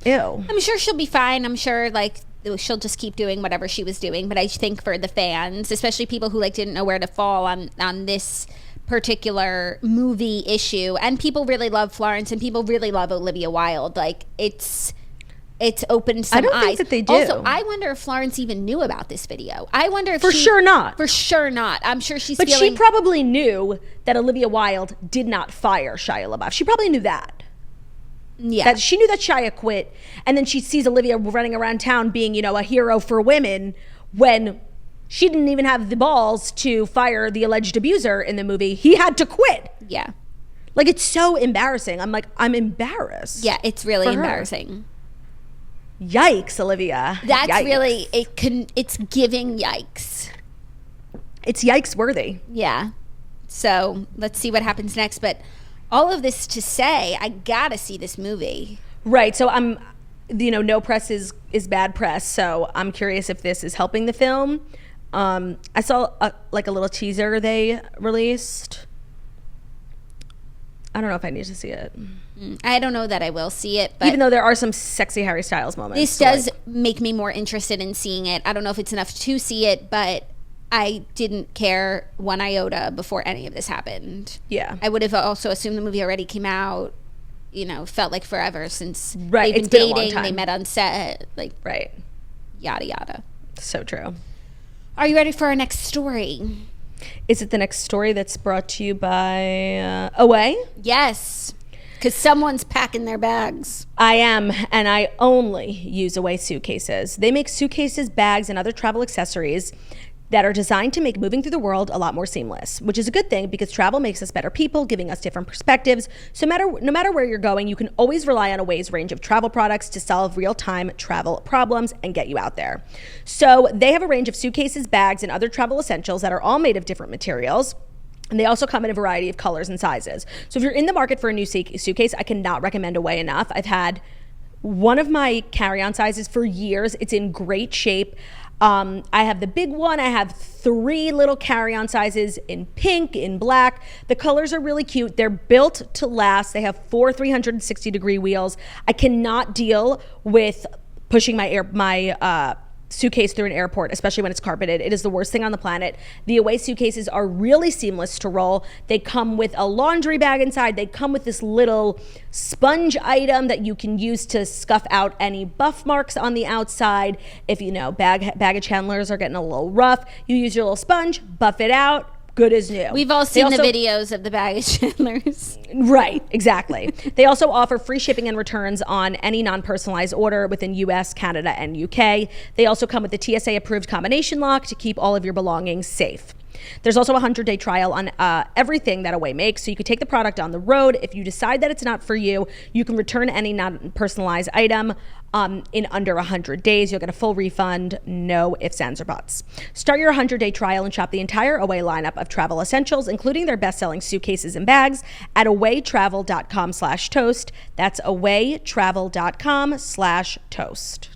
ew. I'm sure she'll be fine. I'm sure, like, she'll just keep doing whatever she was doing. But I think for the fans, especially people who, like, didn't know where to fall on this particular movie issue, and people really love Florence and people really love Olivia Wilde, like, it's opened some eyes. I don't think that they do. Also, I wonder if Florence even knew about this video. I wonder if For sure not. For sure not. I'm sure she's But feeling... she probably knew that Olivia Wilde did not fire Shia LaBeouf. She probably knew that. Yeah. That she knew that Shia quit, and then she sees Olivia running around town being, you know, a hero for women, when she didn't even have the balls to fire the alleged abuser in the movie. He had to quit. Yeah. Like, it's so embarrassing. I'm like, I'm embarrassed. Yeah, it's really embarrassing. Yikes, Olivia. That's yikes. Really, it's giving yikes. It's yikes worthy. Yeah. So let's see what happens next. But all of this to say, I gotta see this movie. Right. So I'm, you know, no press is bad press. So I'm curious if this is helping the film. I saw a little teaser they released. I don't know if I need to see it. I don't know that I will see it, but even though there are some sexy Harry Styles moments. This does make me more interested in seeing it. I don't know if it's enough to see it, but I didn't care one iota before any of this happened. Yeah. I would have also assumed the movie already came out. You know, felt like forever since right. they've been dating, they met on set, like, right. Yada yada. So true. Are you ready for our next story? Is it the next story that's brought to you by Away? Yes, because someone's packing their bags. I am, and I only use Away suitcases. They make suitcases, bags, and other travel accessories that are designed to make moving through the world a lot more seamless, which is a good thing because travel makes us better people, giving us different perspectives. So no matter where you're going, you can always rely on Away's range of travel products to solve real-time travel problems and get you out there. So they have a range of suitcases, bags, and other travel essentials that are all made of different materials. And they also come in a variety of colors and sizes. So if you're in the market for a new suitcase, I cannot recommend Away enough. I've had one of my carry-on sizes for years. It's in great shape. I have the big one. I have 3 little carry-on sizes in pink, in black. The colors are really cute. They're built to last. They have 4 360-degree wheels. I cannot deal with pushing my suitcase through an airport, especially when it's carpeted. It is the worst thing on the planet. The Away suitcases are really seamless to roll. They come with a laundry bag inside. They come with this little sponge item that you can use to scuff out any buff marks on the outside. If you know baggage handlers are getting a little rough, you use your little sponge, buff it out. Good as new. We've all seen the videos of the baggage handlers. Right, exactly. They also offer free shipping and returns on any non-personalized order within US, Canada, and UK. They also come with the TSA-approved combination lock to keep all of your belongings safe. There's also a 100-day trial on everything that Away makes, so you can take the product on the road. If you decide that it's not for you, you can return any non-personalized item in under 100 days. You'll get a full refund, no ifs, ands, or buts. Start your 100-day trial and shop the entire Away lineup of travel essentials, including their best-selling suitcases and bags, at awaytravel.com/toast. That's awaytravel.com/toast.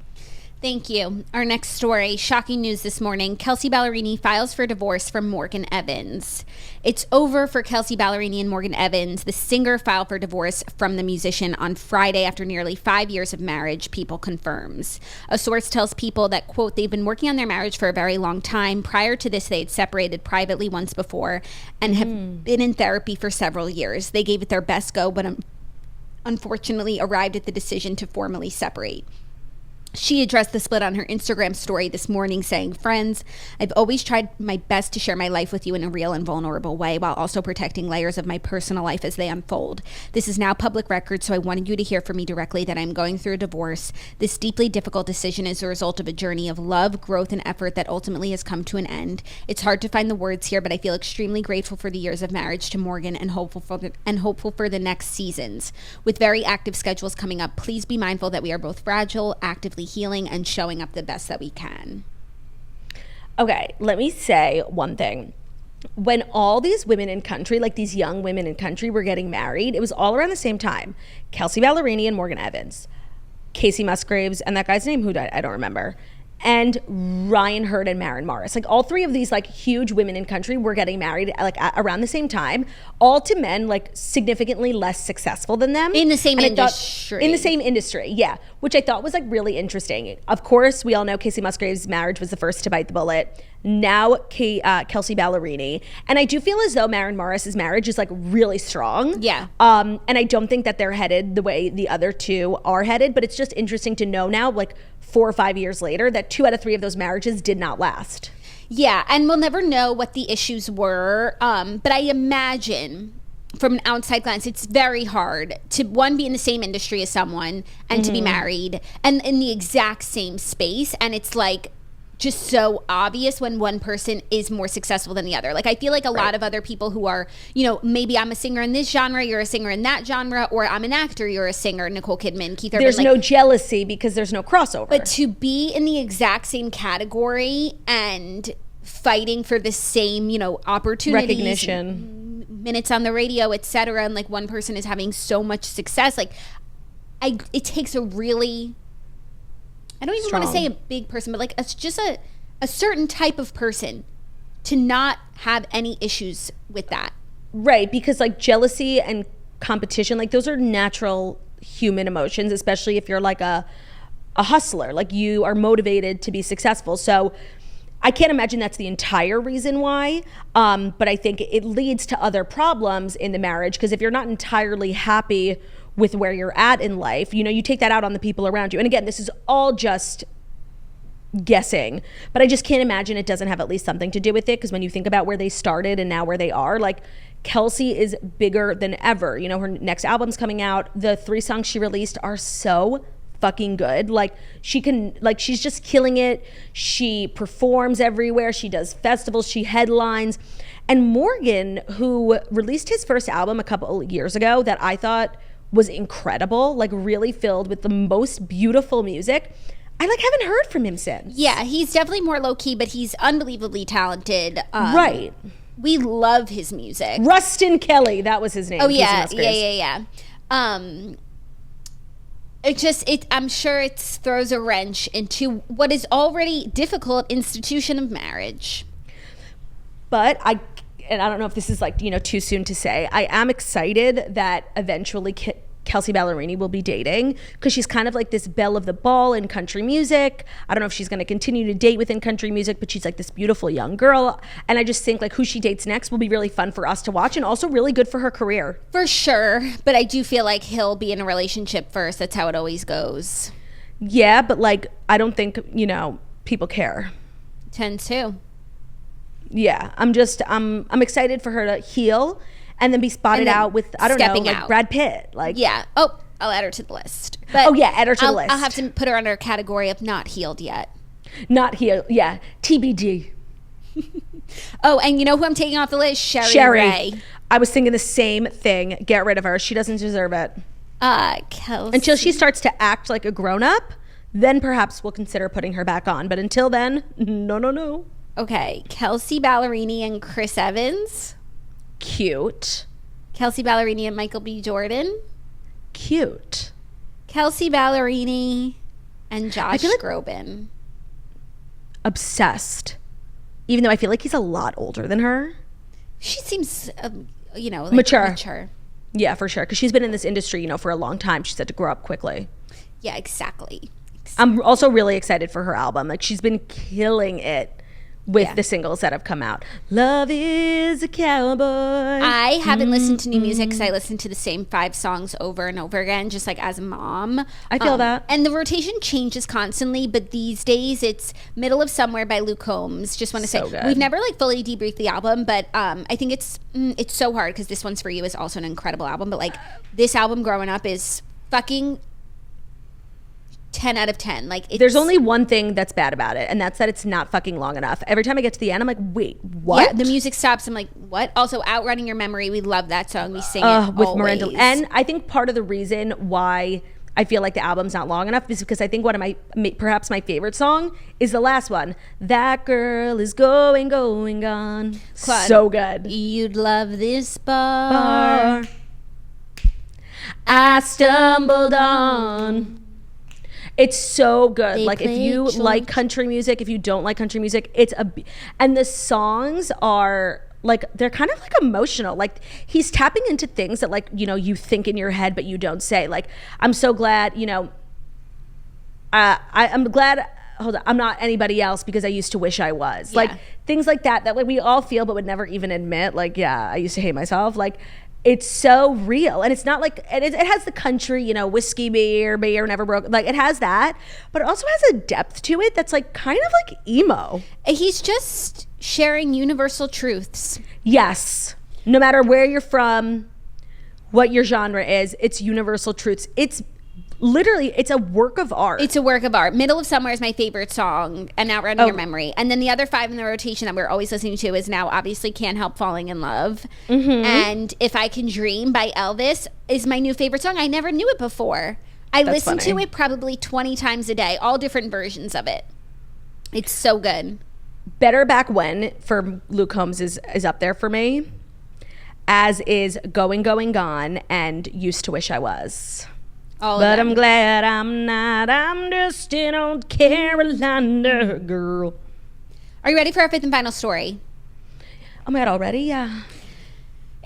Thank you. Our next story, shocking news this morning. Kelsea Ballerini files for divorce from Morgan Evans. It's over for Kelsea Ballerini and Morgan Evans. The singer filed for divorce from the musician on Friday after nearly 5 years of marriage, People confirms. A source tells People that, quote, they've been working on their marriage for a very long time. Prior to this, they had separated privately once before and have been in therapy for several years. They gave it their best go, but unfortunately arrived at the decision to formally separate. She addressed the split on her Instagram story this morning, saying, friends, I've always tried my best to share my life with you in a real and vulnerable way while also protecting layers of my personal life as they unfold. This is now public record, so I wanted you to hear from me directly that I'm going through a divorce. This deeply difficult decision is a result of a journey of love, growth, and effort that ultimately has come to an end. It's hard to find the words here, but I feel extremely grateful for the years of marriage to Morgan and hopeful for the next seasons. With very active schedules coming up, please be mindful that we are both fragile, actively healing, and showing up the best that we can. Okay, let me say one thing. When all these women in country, like these young women in country, were getting married, it was all around the same time. Kelsea Ballerini and Morgan Evans, Casey Musgraves, and that guy's name who died, I don't remember, and Ryan Hurd and Maren Morris. Like all three of these like huge women in country were getting married like around the same time, all to men like significantly less successful than them. In the same industry. In the same industry, yeah. Which I thought was like really interesting. Of course, we all know Casey Musgraves' marriage was the first to bite the bullet. Now Kelsea Ballerini. And I do feel as though Maren Morris's marriage is like really strong. Yeah. And I don't think that they're headed the way the other two are headed, but it's just interesting to know now, like 4 or 5 years later, that 2 out of 3 of those marriages did not last. Yeah, and we'll never know what the issues were, but I imagine from an outside glance, it's very hard to, one, be in the same industry as someone and to be married and in the exact same space, and it's like just so obvious when one person is more successful than the other. Like I feel like a lot of other people who are, you know, maybe I'm a singer in this genre, you're a singer in that genre, or I'm an actor, you're a singer, Nicole Kidman, Keith Urban. There's no jealousy because there's no crossover. But to be in the exact same category and fighting for the same, you know, opportunities, recognition, minutes on the radio, etc., and like one person is having so much success, like it takes a really, I don't even want to say a big person, but like it's just a certain type of person to not have any issues with that. Right, because like jealousy and competition, like those are natural human emotions, especially if you're like a hustler, like you are motivated to be successful. So I can't imagine that's the entire reason why, but I think it leads to other problems in the marriage, because if you're not entirely happy with where you're at in life, you know, you take that out on the people around you. And again, this is all just guessing, but I just can't imagine it doesn't have at least something to do with it, because when you think about where they started and now where they are, like Kelsea is bigger than ever. You know, her next album's coming out. The 3 songs she released are so fucking good. Like she can, like she's just killing it. She performs everywhere. She does festivals. She headlines. And Morgan, who released his first album a couple years ago that I thought was incredible, like really filled with the most beautiful music, I like haven't heard from him since. Yeah, he's definitely more low key, but he's unbelievably talented. Right. We love his music. Rustin Kelly, that was his name. Oh yeah, yeah. I'm sure it throws a wrench into what is already difficult institution of marriage. But I don't know if this is like, you know, too soon to say, I am excited that eventually Kelsea Ballerini will be dating, because she's kind of like this belle of the ball in country music. I don't know if she's going to continue to date within country music, but she's like this beautiful young girl. And I just think like who she dates next will be really fun for us to watch, and also really good for her career. For sure. But I do feel like he'll be in a relationship first. That's how it always goes. Yeah, but like I don't think, you know, people care. Tend to. Yeah, I'm excited for her to heal and then be spotted out with, I don't know, like Brad Pitt. Like, yeah. Oh, I'll add her to the list. But add her to the list. I'll have to put her under a category of not healed yet. Not healed, yeah. TBD. Oh, and you know who I'm taking off the list? Shia Rae. I was thinking the same thing. Get rid of her. She doesn't deserve it. Kelsea. Until she starts to act like a grown-up, then perhaps we'll consider putting her back on. But until then, no. Okay, Kelsea Ballerini and Chris Evans. Cute. Kelsea Ballerini and Michael B. Jordan. Cute. Kelsea Ballerini And Josh Groban. Obsessed. Even though I feel like he's a lot older than her. She seems, like mature. Yeah, for sure. Because she's been in this industry, for a long time. She's had to grow up quickly. Yeah, exactly. I'm also really excited for her album. Like, she's been killing it with the singles that have come out. Love is a cowboy. I haven't listened to new music because I listen to the same 5 songs over and over again, just like as a mom. I feel that. And the rotation changes constantly, but these days it's Middle of Somewhere by Luke Combs. Just want to say, good. We've never like fully debriefed the album, but I think it's so hard because This One's For You is also an incredible album, but like this album growing up is fucking 10 out of 10. Like, there's only one thing that's bad about it, and that's that it's not fucking long enough. Every time I get to the end, I'm like, wait, what? Yeah, the music stops. I'm like, what? Also, Outrunning Your Memory, we love that song. We sing it with always. Miranda. And I think part of the reason why I feel like the album's not long enough is because I think one of perhaps my favorite song is the last one. That girl is going gone. Claude, so good. You'd love this bar I stumbled on. It's so good. Like, if you like country music, if you don't like country music, and the songs are like, they're kind of like emotional. Like, he's tapping into things that, like, you think in your head but you don't say. Like, I'm so glad, I'm glad, hold on, I'm not anybody else because I used to wish I was. Yeah. Like, things like that like we all feel but would never even admit. Like, yeah, I used to hate myself. Like, it's so real. And it's not like, and it has the country, whiskey beer never broke. Like, it has that, but it also has a depth to it that's like kind of like emo. He's just sharing universal truths. Yes. No matter where you're from, what your genre is, it's universal truths. It's literally, it's a work of art. It's a work of art. Middle of Somewhere is my favorite song, and Outrunning Your Memory. And then the other 5 in the rotation that we're always listening to is now obviously Can't Help Falling in Love. Mm-hmm. And If I Can Dream by Elvis is my new favorite song. I never knew it before. I listen to it probably 20 times a day, all different versions of it. It's so good. Better Back When for Luke Combs is up there for me, as is Going Gone and Used to Wish I Was. But I'm glad I'm not. I'm just an old Carolina girl. Are you ready for our 5th and final story? Oh my God, already? Yeah.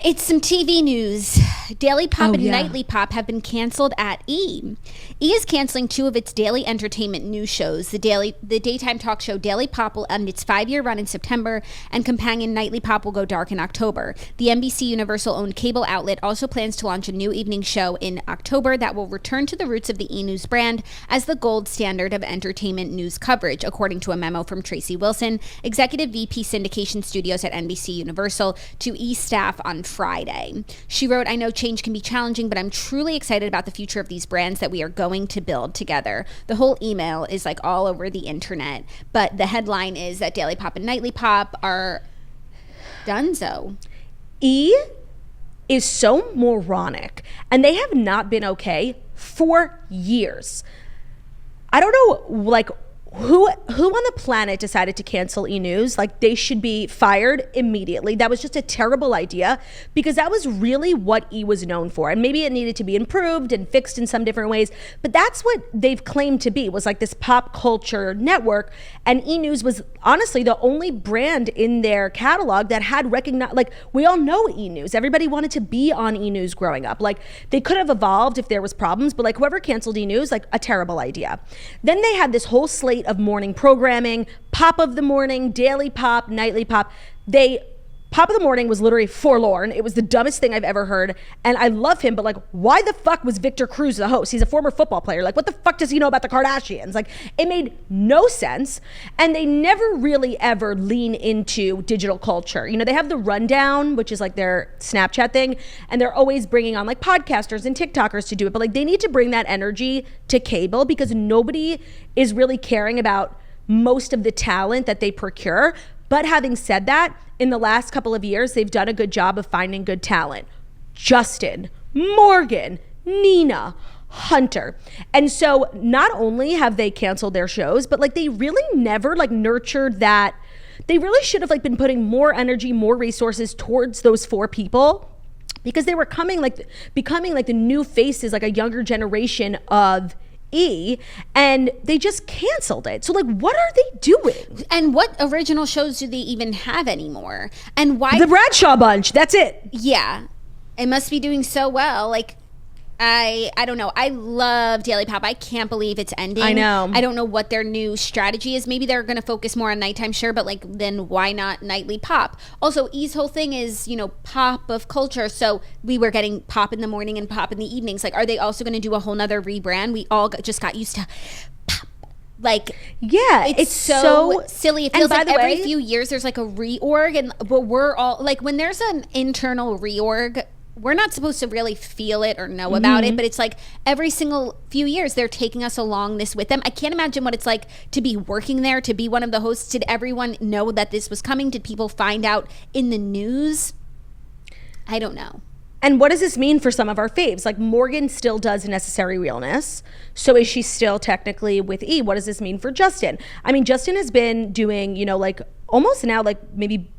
It's some TV news. Daily Pop and Nightly Pop have been canceled at E! E! is canceling 2 of its daily entertainment news shows. The daytime talk show Daily Pop will end its 5-year run in September, and companion Nightly Pop will go dark in October. The NBC Universal-owned cable outlet also plans to launch a new evening show in October that will return to the roots of the E! News brand as the gold standard of entertainment news coverage, according to a memo from Tracy Wilson, Executive VP Syndication Studios at NBC Universal, to E! staff on Friday. She wrote, "I know change can be challenging, but I'm truly excited about the future of these brands that we are going to build together." The whole email is like all over the internet, but the headline is that Daily Pop and Nightly Pop are donezo. E! is so moronic, and they have not been okay for years. I don't know, like, who on the planet decided to cancel E! News? Like, they should be fired immediately. That was just a terrible idea, because that was really what E! was known for. And maybe it needed to be improved and fixed in some different ways, but that's what they've claimed to be, was like this pop culture network. And E! News was honestly the only brand in their catalog that had recognized, like, we all know E! News. Everybody wanted to be on E! News growing up. Like, they could have evolved if there was problems, but like, whoever canceled E! News, like, a terrible idea. Then they had this whole slate of morning programming, Pop of the Morning, Daily Pop, Nightly Pop. Pop of the Morning was literally forlorn. It was the dumbest thing I've ever heard. And I love him, but like, why the fuck was Victor Cruz the host? He's a former football player. Like, what the fuck does he know about the Kardashians? Like, it made no sense. And they never really ever lean into digital culture. They have the Rundown, which is like their Snapchat thing. And they're always bringing on like podcasters and TikTokers to do it. But like, they need to bring that energy to cable, because nobody is really caring about most of the talent that they procure. But having said that, in the last couple of years, they've done a good job of finding good talent. Justin, Morgan, Nina, Hunter. And so not only have they canceled their shows, but like, they really never like nurtured that. They really should have like been putting more energy, more resources towards those 4 people, because they were becoming like the new faces, like a younger generation of E, and they just canceled it. So like, what are they doing? And what original shows do they even have anymore? And why? The Bradshaw Bunch. That's it. Yeah, it must be doing so well. Like, I don't know. I love Daily Pop. I can't believe it's ending. I know. I don't know what their new strategy is. Maybe they're going to focus more on nighttime, sure, but like, then why not nightly pop? Also, E's whole thing is, you know, pop of culture. So we were getting pop in the morning and pop in the evenings. Like, are they also going to do a whole nother rebrand? We all just got used to pop. Like, yeah, it's so silly. It feels like every few years there's like a reorg, but we're all like, when there's an internal reorg, we're not supposed to really feel it or know about it, but it's like every single few years they're taking us along this with them. I can't imagine what it's like to be working there, to be one of the hosts. Did everyone know that this was coming? Did people find out in the news? I don't know. And what does this mean for some of our faves? Like, Morgan still does Necessary Realness. So is she still technically with E? What does this mean for Justin? I mean, Justin has been doing, you know, like almost now, like maybe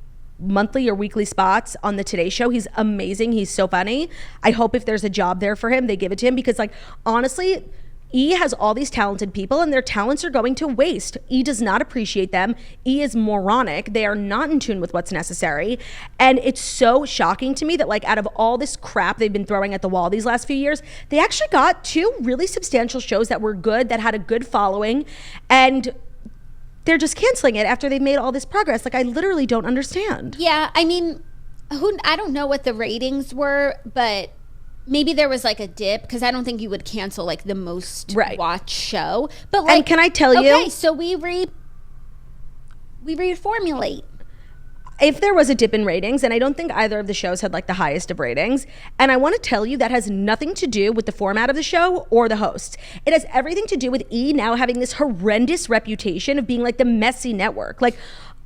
monthly or weekly spots on the Today Show. He's amazing. He's so funny. I hope if there's a job there for him, they give it to him, because like, honestly, E has all these talented people and their talents are going to waste. E does not appreciate them. E is moronic. They are not in tune with what's necessary. And it's so shocking to me that like, out of all this crap they've been throwing at the wall these last few years, they actually got 2 really substantial shows that were good, that had a good following, and they're just canceling it after they've made all this progress. Like, I literally don't understand. Yeah, I mean, I don't know what the ratings were, but maybe there was like a dip, because I don't think you would cancel like the most watched show. But like, and can I tell you? Okay, so we reformulate. If there was a dip in ratings, and I don't think either of the shows had like the highest of ratings, and I want to tell you that has nothing to do with the format of the show or the hosts. It has everything to do with E now having this horrendous reputation of being like the messy network. Like,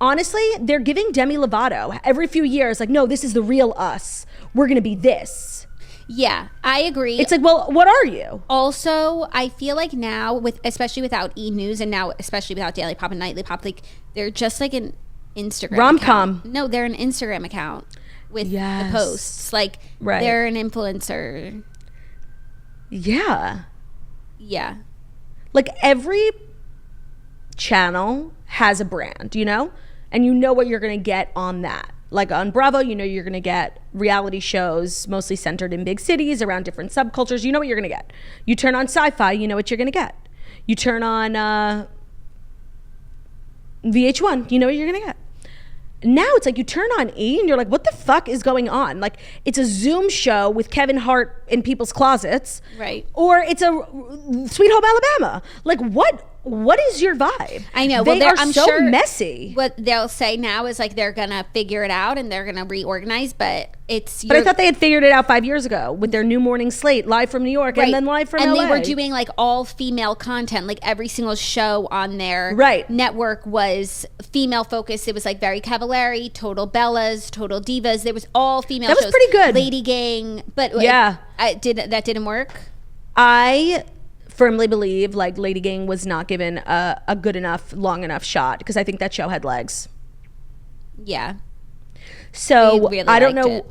honestly, they're giving Demi Lovato every few years like, no, this is the real us. We're going to be this. Yeah, I agree. It's like, well, what are you? Also, I feel like now, especially without E! News, and now especially without Daily Pop and Nightly Pop, like, they're just like an Instagram rom-com account. No, they're an Instagram account with the posts. Like, they're an influencer. Yeah. Yeah. Like, every channel has a brand, you know? And you know what you're going to get on that. Like, on Bravo, you know you're going to get reality shows mostly centered in big cities around different subcultures. You know what you're going to get. You turn on Sci-Fi, you know what you're going to get. You turn on VH1, you know what you're going to get. Now it's like you turn on E and you're like, what the fuck is going on? Like, it's a Zoom show with Kevin Hart in people's closets. Right. Or it's a Sweet Home Alabama. Like, what is your vibe? I know. They are I'm so sure messy. What they'll say now is like they're gonna figure it out and they're gonna reorganize, but it's. But I thought they had figured it out 5 years ago with their new morning slate, live from New York, and then live from LA. And they were doing like all female content. Like, every single show on their network was female focused. It was like very Cavallari, Total Bellas, Total Divas. There was all female. That was shows. pretty good. Lady Gang, but that didn't work. I firmly believe like Lady Gang was not given a good enough, long enough shot, because I think that show had legs. Yeah. So really I don't know. it.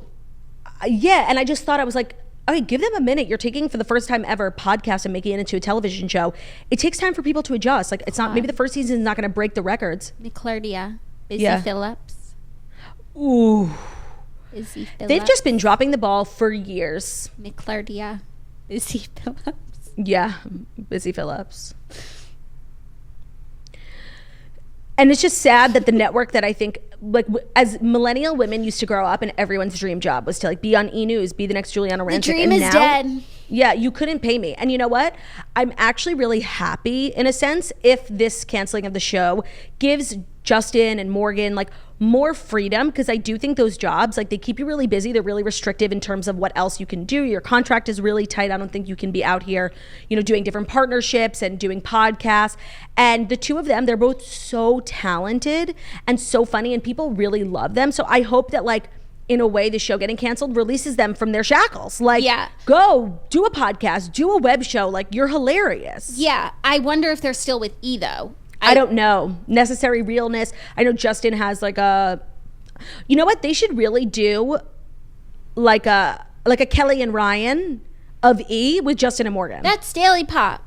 Yeah, and I just thought, I was like, okay, give them a minute. You're taking, for the first time ever, podcast and making it into a television show. It takes time for people to adjust. Like, it's not, maybe the first season is not going to break the records. Claudia, Busy Phillips. Ooh. Busy Phillips. They've just been dropping the ball for years. Claudia, Busy Phillips. Yeah, Busy Phillips. And it's just sad that the network that I think, like, as millennial women used to grow up, and everyone's dream job was to like be on E! News, be the next Juliana Rancic. The dream is dead. Yeah, you couldn't pay me. And you know what? I'm actually really happy, in a sense, if this canceling of the show gives Justin and Morgan like more freedom, because I do think those jobs, like, they keep you really busy. They're really restrictive in terms of what else you can do. Your contract is really tight. I don't think you can be out here, you know, doing different partnerships and doing podcasts. And the two of them, they're both so talented and so funny, and people really love them. So I hope that, like, in a way, the show getting canceled releases them from their shackles. Like, go do a podcast, do a web show. Like, you're hilarious. Yeah. I wonder if they're still with E! though. I don't know. Necessary Realness. I know Justin has like a, you know what? They should really do like a Kelly and Ryan of E! with Justin and Morgan. That's Daily Pop.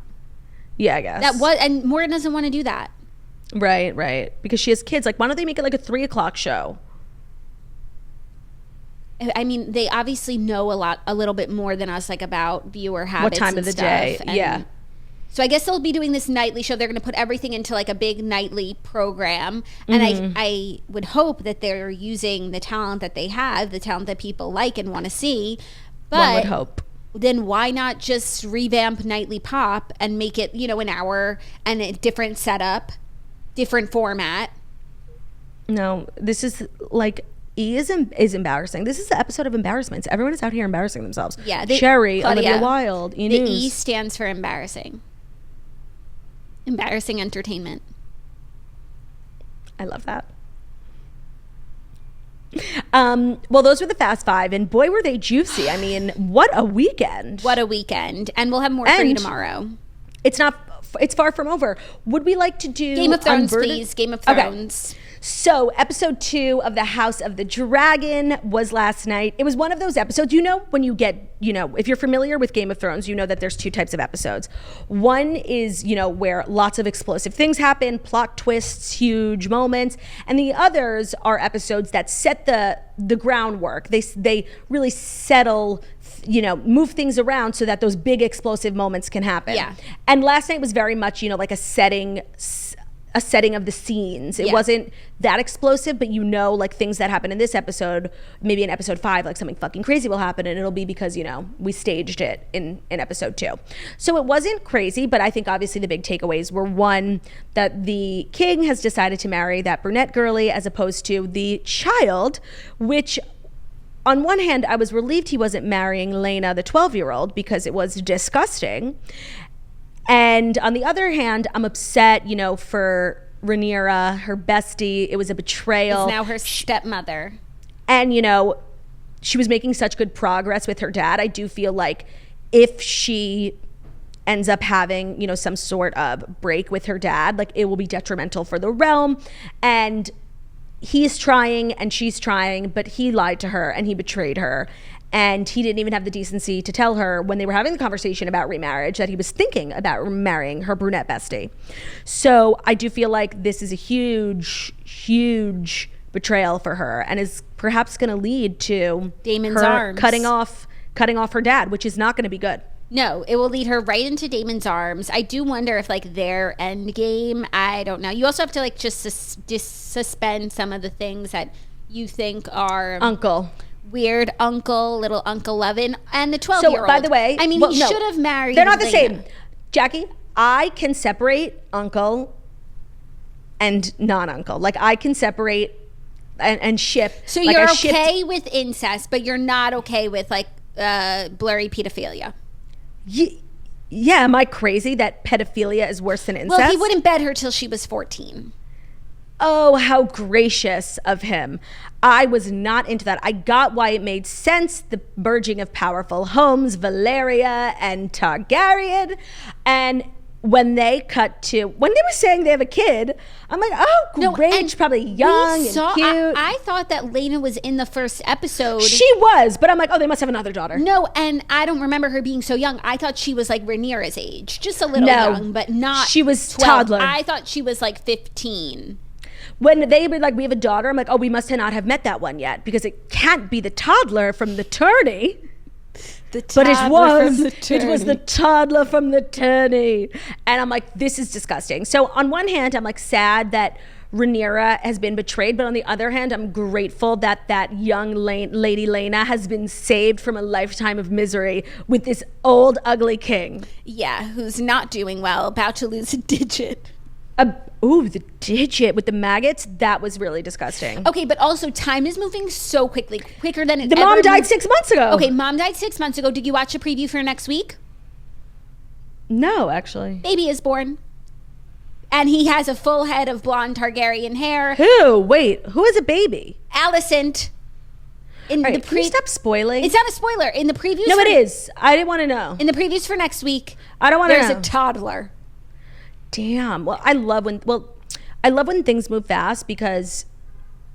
Yeah, I guess. And Morgan doesn't want to do that. Right. Because she has kids. Like, why don't they make it like a 3:00 show? I mean, they obviously know a little bit more than us, like about viewer habits. What time of the day? Yeah. So I guess they'll be doing this nightly show. They're going to put everything into like a big nightly program. And I would hope that they're using the talent that they have, the talent that people like and want to see. But one would hope. Then why not just revamp Nightly Pop and make it, an hour and a different setup, different format? No, this is like... E is embarrassing. This is the episode of embarrassments. Everyone is out here embarrassing themselves. Yeah. Sherry, Claudia, Olivia Wilde, the E stands for embarrassing. Embarrassing entertainment. I love that. Well, those were the Fast Five, and boy, were they juicy. I mean, what a weekend. What a weekend. And we'll have more for you tomorrow. It's far from over. Would we like to do Game of Thrones, please? Game of Thrones. Okay. So episode 2 of the House of the Dragon was last night. It was one of those episodes, when you get, if you're familiar with Game of Thrones, you know that there's 2 types of episodes. One is, where lots of explosive things happen, plot twists, huge moments. And the others are episodes that set the groundwork. They really settle, move things around so that those big explosive moments can happen. Yeah. And last night was very much, like a setting of the scenes. It wasn't that explosive, but like things that happen in this episode, maybe in episode 5, like something fucking crazy will happen, and it'll be because, we staged it in episode 2. So it wasn't crazy, but I think obviously the big takeaways were, one, that the king has decided to marry that brunette girly as opposed to the child, which on one hand, I was relieved he wasn't marrying Lena, the 12-year-old, because it was disgusting. And on the other hand, I'm upset, for Rhaenyra, her bestie. It was a betrayal. Is now her stepmother. And, she was making such good progress with her dad. I do feel like if she ends up having, some sort of break with her dad, like it will be detrimental for the realm. And he's trying and she's trying, but he lied to her and he betrayed her. And he didn't even have the decency to tell her when they were having the conversation about remarriage that he was thinking about marrying her brunette bestie. So I do feel like this is a huge, huge betrayal for her and is perhaps going to lead to Damon's her arms. cutting off her dad, which is not going to be good. No, it will lead her right into Damon's arms. I do wonder if their end game, I don't know. You also have to just suspend some of the things that you think are weird uncle, little Uncle Levin, and the 12-year-old. So, by the way... I mean, he should have married They're not the Lena. same. Jackie, I can separate uncle and non-uncle. Like, I can separate and ship. So you're okay with incest, but you're not okay with, blurry pedophilia. Yeah, am I crazy that pedophilia is worse than incest? Well, he wouldn't bed her till she was 14. Oh, how gracious of him. I was not into that. I got why it made sense, the merging of powerful homes, Valeria and Targaryen. And when they were saying they have a kid, I'm like, oh, great. She's probably young and cute. I thought that Lena was in the first episode. She was, but I'm like, oh, they must have another daughter. No, and I don't remember her being so young. I thought she was like Rhaenyra's age, just a little young, but not. She was 12. toddler. I thought she was 15. When they were like, we have a daughter, I'm like, oh, we must not have met that one yet because it can't be the toddler from the tourney. But it was the toddler from the tourney. And I'm like, this is disgusting. So on one hand, I'm sad that Rhaenyra has been betrayed. But on the other hand, I'm grateful that young Lady Lena has been saved from a lifetime of misery with this old, ugly king. Yeah, who's not doing well, about to lose a digit. The digit with the maggots, that was really disgusting. Okay, but also time is moving so quickly, quicker than it ever. The mom died 6 months ago. Okay, mom died 6 months ago. Did you watch a preview for next week? No, actually. Baby is born. And he has a full head of blonde Targaryen hair. Who? Wait, who is a baby? Alicent. Can you stop spoiling? It's not a spoiler. In the previews. No, it is. I didn't want to know. In the previews for next week, I don't want to know. There's a toddler. Damn. Well, I love when things move fast because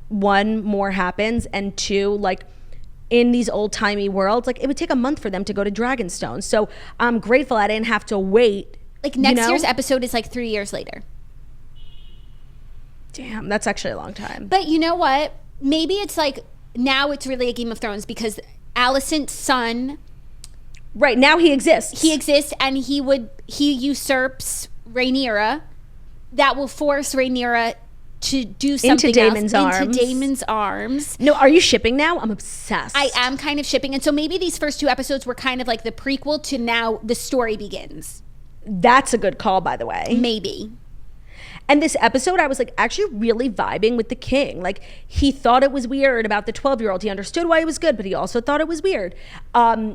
one, more happens, and two, in these old-timey worlds, it would take a month for them to go to Dragonstone. So I'm grateful I didn't have to wait Like next year's episode is like 3 years later. Damn, that's actually a long time. But you know what? Maybe it's like now it's really a Game of Thrones because Alicent's son. Right, now he exists. He exists, and he usurps Rhaenyra. That will force Rhaenyra to do something into Daemon's else. arms. Into Daemon's arms. No, are you shipping now? I'm obsessed. I am kind of shipping. And so maybe these first 2 episodes were kind of like the prequel to now the story begins. That's a good call, by the way. Maybe. And this episode, I was like actually really vibing with the king. Like he thought it was weird about the 12-year-old. He understood why it was good, but he also thought it was weird.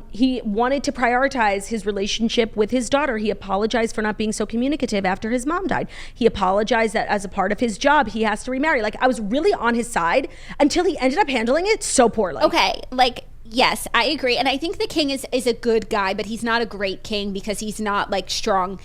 He wanted to prioritize his relationship with his daughter. He apologized for not being so communicative after his mom died. He apologized that as a part of his job, he has to remarry. Like I was really on his side until he ended up handling it so poorly. Okay, like yes, I agree. And I think the king is a good guy, but he's not a great king because he's not like strong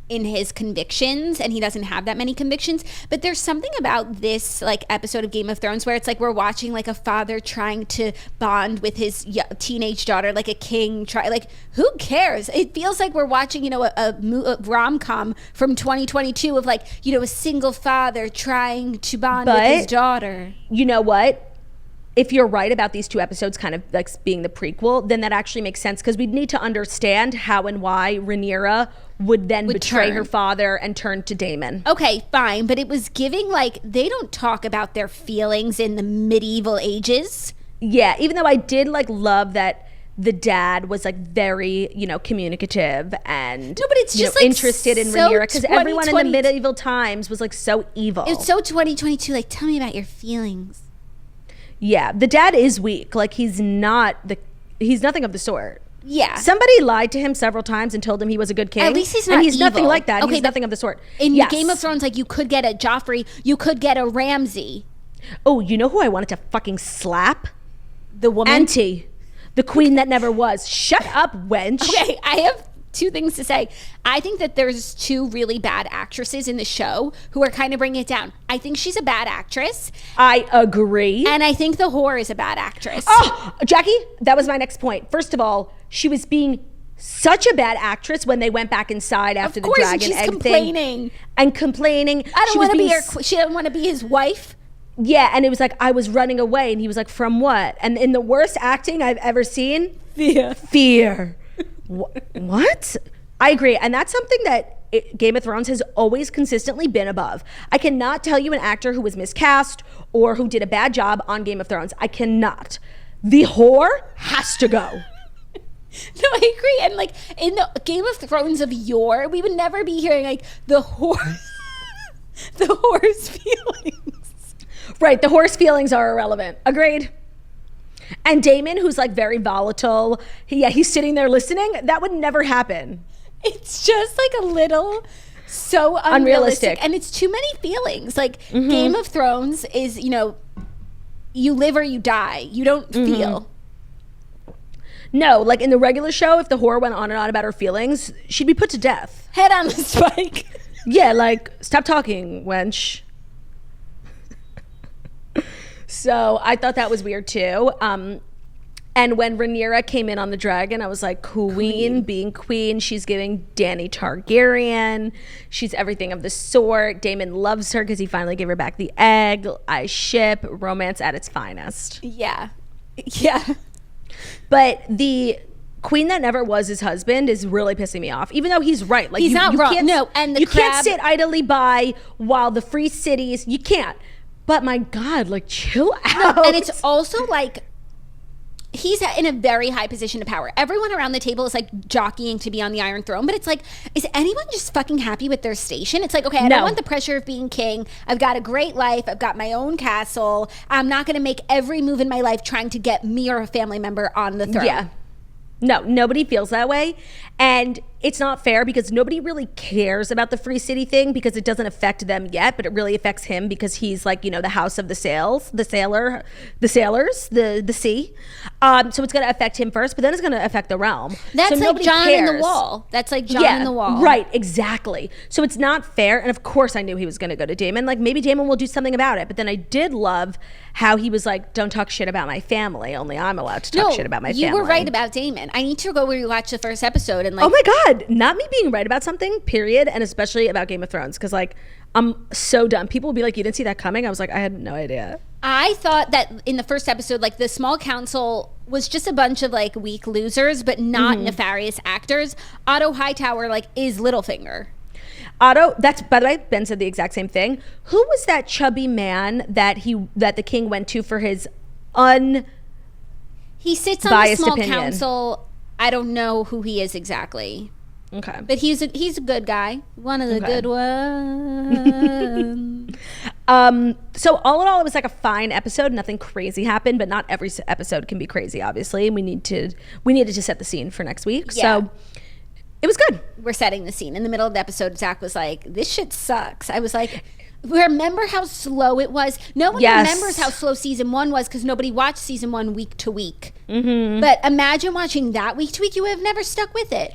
in his convictions, and he doesn't have that many convictions. But there's something about this like episode of Game of Thrones where it's like we're watching like a father trying to bond with his teenage daughter, like a king like who cares? It feels like we're watching a rom-com from 2022 of like a single father trying to bond with his daughter. You know what? If you're right about these 2 episodes kind of like being the prequel, then that actually makes sense because we'd need to understand how and why Rhaenyra would betray her father and turn to Daemon. Okay, fine. But it was giving like they don't talk about their feelings in the medieval ages. Yeah, even though I did like love that the dad was like very, communicative and no, but it's just like interested in Rhaenyra because everyone in the medieval times was like so evil. It's so 2022. Like, tell me about your feelings. Yeah, the dad is weak. Like he's nothing of the sort. Yeah. Somebody lied to him several times and told him he was a good king. At least he's not and he's evil. Nothing like that. Okay, he's nothing of the sort. In Game of Thrones, like you could get a Joffrey, you could get a Ramsay. Oh, you know who I wanted to fucking slap? The woman? Auntie. The queen that never was. Shut up, wench. Okay, I have 2 things to say. I think that there's 2 really bad actresses in the show who are kind of bringing it down. I think she's a bad actress. I agree. And I think the whore is a bad actress. Oh, Jackie, that was my next point. First of all, she was being such a bad actress when they went back inside after the dragon egg complaining. Thing. And complaining. I don't want to be she didn't want to be his wife. Yeah, and it was like, I was running away. And he was like, from what? And in the worst acting I've ever seen, fear. What? I agree. And that's something that Game of Thrones has always consistently been above. I cannot tell you an actor who was miscast or who did a bad job on Game of Thrones. I cannot. The whore has to go. No, I agree. And like in the Game of Thrones of yore, we would never be hearing like the whore's feelings. Right. The whore's feelings are irrelevant. Agreed. And Daemon, who's like very volatile, he's sitting there listening. That would never happen. It's just like a little so unrealistic. And it's too many feelings. Like Game of Thrones is, you live or you die. You don't feel. No, like in the regular show, if the whore went on and on about her feelings, she'd be put to death. Head on the spike. Yeah, like, stop talking, wench. So I thought that was weird too. And when Rhaenyra came in on the dragon, I was like, queen being queen. She's giving Dany Targaryen. She's everything of the sort. Daemon loves her because he finally gave her back the egg. I ship romance at its finest. Yeah. But the queen that never was his husband is really pissing me off. Even though he's right. Like he's not wrong. No, and you can't sit idly by while the free cities. You can't. But my God, like chill out. No, and it's also like he's in a very high position of power. Everyone around the table is like jockeying to be on the Iron Throne, but it's like, is anyone just fucking happy with their station? It's like, okay, I don't want the pressure of being king. I've got a great life. I've got my own castle. I'm not going to make every move in my life trying to get me or a family member on the throne. Yeah. No, nobody feels that way. And it's not fair because nobody really cares about the free city thing because it doesn't affect them yet, but it really affects him because he's like, the house of the sailors, the sea. So it's going to affect him first, but then it's going to affect the realm. That's so like John in the Wall. That's like John in the Wall. Right, exactly. So it's not fair. And of course I knew he was going to go to Daemon. Like maybe Daemon will do something about it. But then I did love how he was like, don't talk shit about my family. Only I'm allowed to talk shit about my family. You were right about Daemon. I need to go rewatch the first episode and like. Oh my God. God, not me being right about something, period, and especially about Game of Thrones, because like I'm so dumb. People will be like, you didn't see that coming? I was like, I had no idea. I thought that in the first episode, like the small council was just a bunch of like weak losers, but not nefarious actors. Otto Hightower like is Littlefinger. Otto, that's, by the way, Ben said the exact same thing. Who was that chubby man that the king went to for his He sits on the small opinion. Council. I don't know who he is exactly. Okay. But he's a good guy. One of the good ones. So all in all, it was like a fine episode. Nothing crazy happened, but not every episode can be crazy, obviously. And we needed to set the scene for next week. Yeah. So it was good. We're setting the scene. In the middle of the episode, Zach was like, this shit sucks. I was like, remember how slow it was? No one remembers how slow season 1 was because nobody watched season 1 week to week. But imagine watching that week to week. You would have never stuck with it.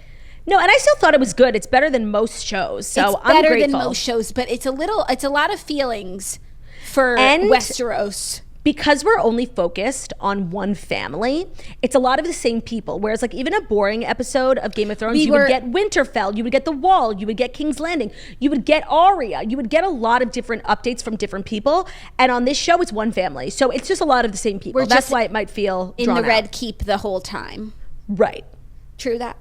No, and I still thought it was good. It's better than most shows. So it's better than most shows, but it's a lot of feelings for Westeros. Because we're only focused on one family, it's a lot of the same people. Whereas like even a boring episode of Game of Thrones, you would get Winterfell, you would get The Wall, you would get King's Landing, you would get Arya, you would get a lot of different updates from different people. And on this show, it's one family. So it's just a lot of the same people. That's why it might feel in the Red Keep the whole time. Right. True that.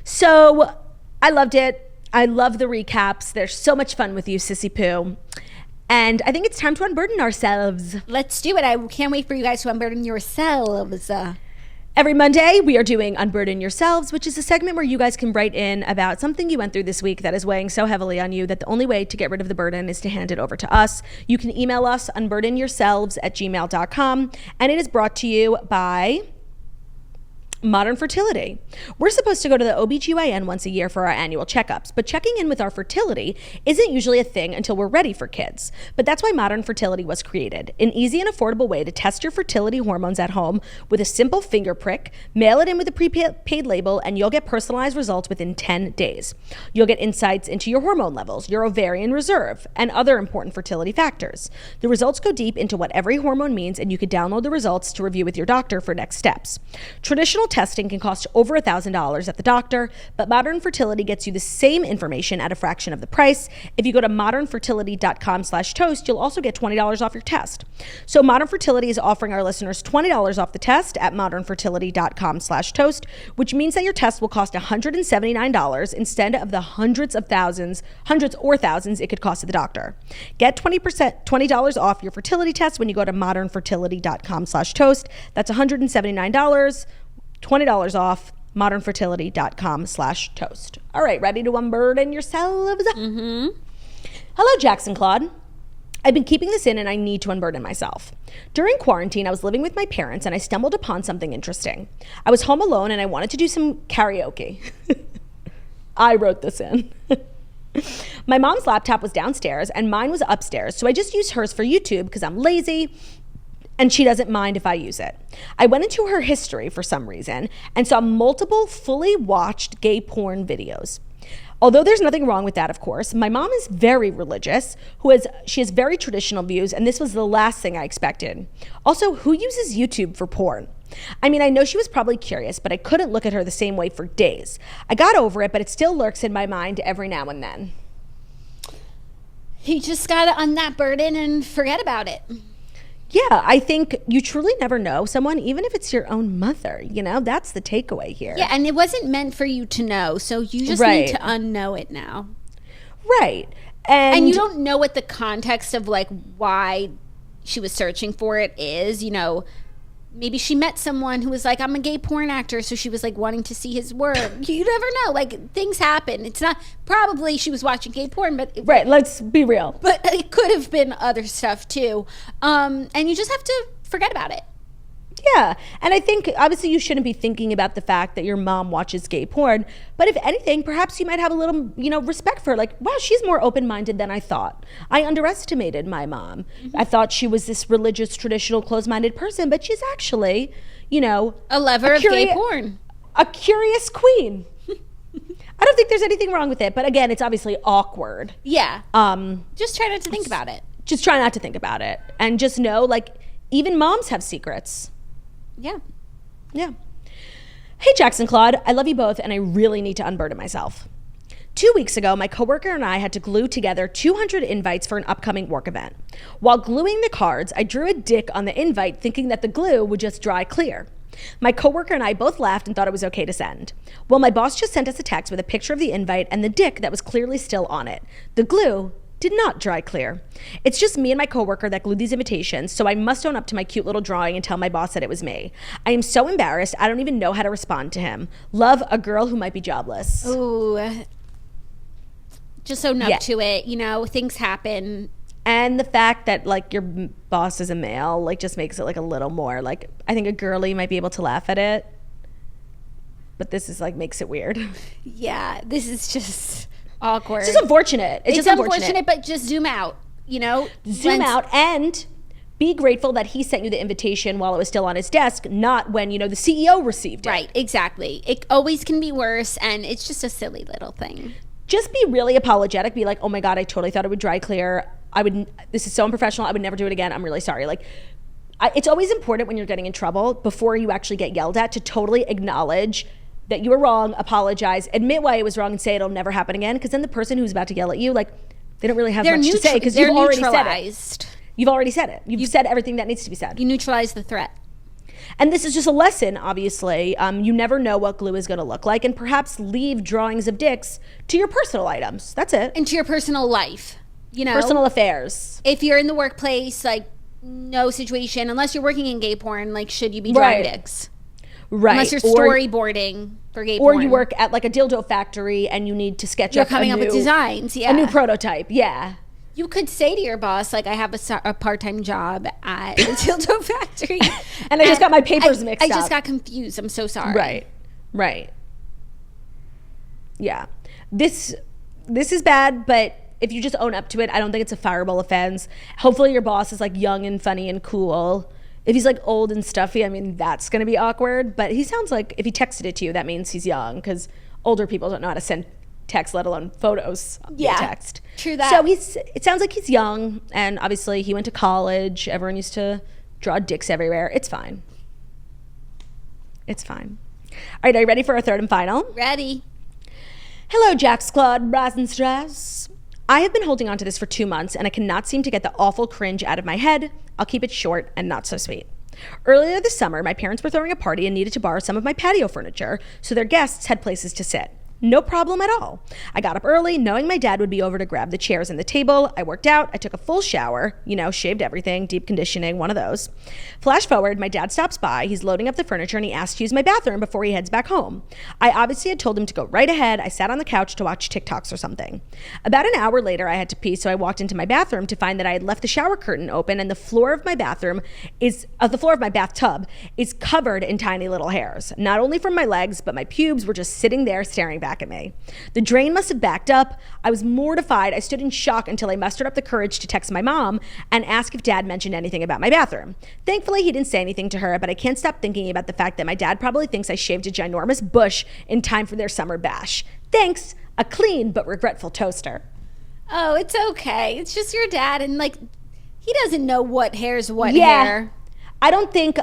So I loved it. I love the recaps. They're so much fun with you, Sissy Pooh. And I think it's time to unburden ourselves. Let's do it. I can't wait for you guys to unburden yourselves. Every Monday, we are doing Unburden Yourselves, which is a segment where you guys can write in about something you went through this week that is weighing so heavily on you that the only way to get rid of the burden is to hand it over to us. You can email us, unburdenyourselves@gmail.com, and it is brought to you by Modern Fertility. We're supposed to go to the OBGYN once a year for our annual checkups, but checking in with our fertility isn't usually a thing until we're ready for kids. But that's why Modern Fertility was created, an easy and affordable way to test your fertility hormones at home with a simple finger prick, mail it in with a prepaid label, and you'll get personalized results within 10 days. You'll get insights into your hormone levels, your ovarian reserve, and other important fertility factors. The results go deep into what every hormone means, and you can download the results to review with your doctor for next steps. Traditional testing can cost over $1,000 at the doctor, but Modern Fertility gets you the same information at a fraction of the price. If you go to modernfertility.com/toast, you'll also get $20 off your test. So Modern Fertility is offering our listeners $20 off the test at modernfertility.com/toast, which means that your test will cost $179 instead of the hundreds or thousands it could cost at the doctor. Get $20 off your fertility test when you go to modernfertility.com/toast. That's $179. $20 off, modernfertility.com/toast. All right, ready to unburden yourselves? Hello, Jackson Claude. I've been keeping this in and I need to unburden myself. During quarantine, I was living with my parents and I stumbled upon something interesting. I was home alone and I wanted to do some karaoke. I wrote this in. My mom's laptop was downstairs and mine was upstairs, so I just used hers for YouTube because I'm lazy and she doesn't mind if I use it. I went into her history for some reason and saw multiple fully watched gay porn videos. Although there's nothing wrong with that, of course, my mom is very religious, she has very traditional views, and this was the last thing I expected. Also, who uses YouTube for porn? I mean, I know she was probably curious, but I couldn't look at her the same way for days. I got over it, but it still lurks in my mind every now and then. You just gotta that burden and forget about it. Yeah, I think you truly never know someone, even if it's your own mother, that's the takeaway here. Yeah, and it wasn't meant for you to know, so you just need to unknow it now. Right. And you don't know what the context of like why she was searching for it is, maybe she met someone who was like, I'm a gay porn actor, so she was like wanting to see his work. You never know. Like, things happen. It's not, probably she was watching gay porn, but right, let's be real. But it could have been other stuff too. And you just have to forget about it. Yeah, and I think obviously you shouldn't be thinking about the fact that your mom watches gay porn, but if anything, perhaps you might have a little, respect for her. Like, wow, she's more open-minded than I thought. I underestimated my mom. I thought she was this religious, traditional, closed-minded person, but she's actually, a lover of gay porn. A curious queen. I don't think there's anything wrong with it, but again, it's obviously awkward. Yeah. Just try not to think about it. Just try not to think about it. And just know, like, even moms have secrets. Yeah. Yeah. Hey, Jackson, Claude. I love you both, and I really need to unburden myself. 2 weeks ago, my coworker and I had to glue together 200 invites for an upcoming work event. While gluing the cards, I drew a dick on the invite thinking that the glue would just dry clear. My coworker and I both laughed and thought it was okay to send. Well, my boss just sent us a text with a picture of the invite and the dick that was clearly still on it. The glue did not dry clear. It's just me and my coworker that glued these invitations, so I must own up to my cute little drawing and tell my boss that it was me. I am so embarrassed, I don't even know how to respond to him. Love, a girl who might be jobless. Ooh. Just own up to it. You know, things happen. And the fact that, like, your boss is a male, like, just makes it, like, a little more, like, I think a girly might be able to laugh at it. But this is, like, makes it weird. Yeah, this is just awkward. It's just unfortunate. It's just unfortunate. But just zoom out, you know? Zoom out and be grateful that he sent you the invitation while it was still on his desk, not when, you know, the CEO received it. Right, exactly. It always can be worse, and it's just a silly little thing. Just be really apologetic. Be like, oh my God, I totally thought it would dry clear. This is so unprofessional. I would never do it again. I'm really sorry. Like, it's always important when you're getting in trouble before you actually get yelled at to totally acknowledge that you were wrong, apologize, admit why it was wrong, and say it'll never happen again. Because then the person who's about to yell at you, like, they don't really have much to say because you've already said it. You've already said it. You've said everything that needs to be said. You neutralize the threat. And this is just a lesson, obviously. You never know what glue is going to look like, and perhaps leave drawings of dicks to your personal items. That's it. And to your personal life, you know. Personal affairs. If you're in the workplace, like, no situation, unless you're working in gay porn, like, should you be drawing dicks? Right. Unless you're storyboarding for gay porn. Or porn. you work at, like, a dildo factory and you need to sketch up coming up with designs, a new prototype, yeah. You could say to your boss, like, I have a part-time job at the dildo factory. And I just got my papers mixed up. I just got confused. I'm so sorry. Right. Yeah. This is bad, but if you just own up to it, I don't think it's a fireable offense. Hopefully your boss is, like, young and funny and cool. If he's, like, old and stuffy, I mean, that's going to be awkward. But he sounds like, if he texted it to you, that means he's young, because older people don't know how to send text, let alone photos via text. True that. So it sounds like he's young, and obviously he went to college. Everyone used to draw dicks everywhere. It's fine. It's fine. All right, are you ready for our third and final? Ready. Hello, Jax, Claude, Rasenstrass. I have been holding on to this for 2 months, and I cannot seem to get the awful cringe out of my head. I'll keep it short and not so sweet. Earlier this summer, my parents were throwing a party and needed to borrow some of my patio furniture, so their guests had places to sit. No problem at all. I got up early, knowing my dad would be over to grab the chairs and the table. I worked out. I took a full shower, shaved everything, deep conditioning, one of those. Flash forward, my dad stops by. He's loading up the furniture and he asks to use my bathroom before he heads back home. I obviously had told him to go right ahead. I sat on the couch to watch TikToks or something. About an hour later, I had to pee, so I walked into my bathroom to find that I had left the shower curtain open and the floor of my bathtub is covered in tiny little hairs. Not only from my legs, but my pubes were just sitting there staring back at me. The drain must have backed up. I was mortified. I stood in shock until I mustered up the courage to text my mom and ask if dad mentioned anything about my bathroom. Thankfully, he didn't say anything to her, but I can't stop thinking about the fact that my dad probably thinks I shaved a ginormous bush in time for their summer bash. Thanks, a clean but regretful toaster. Oh, it's okay. It's just your dad, and he doesn't know what hair's what hair. I don't think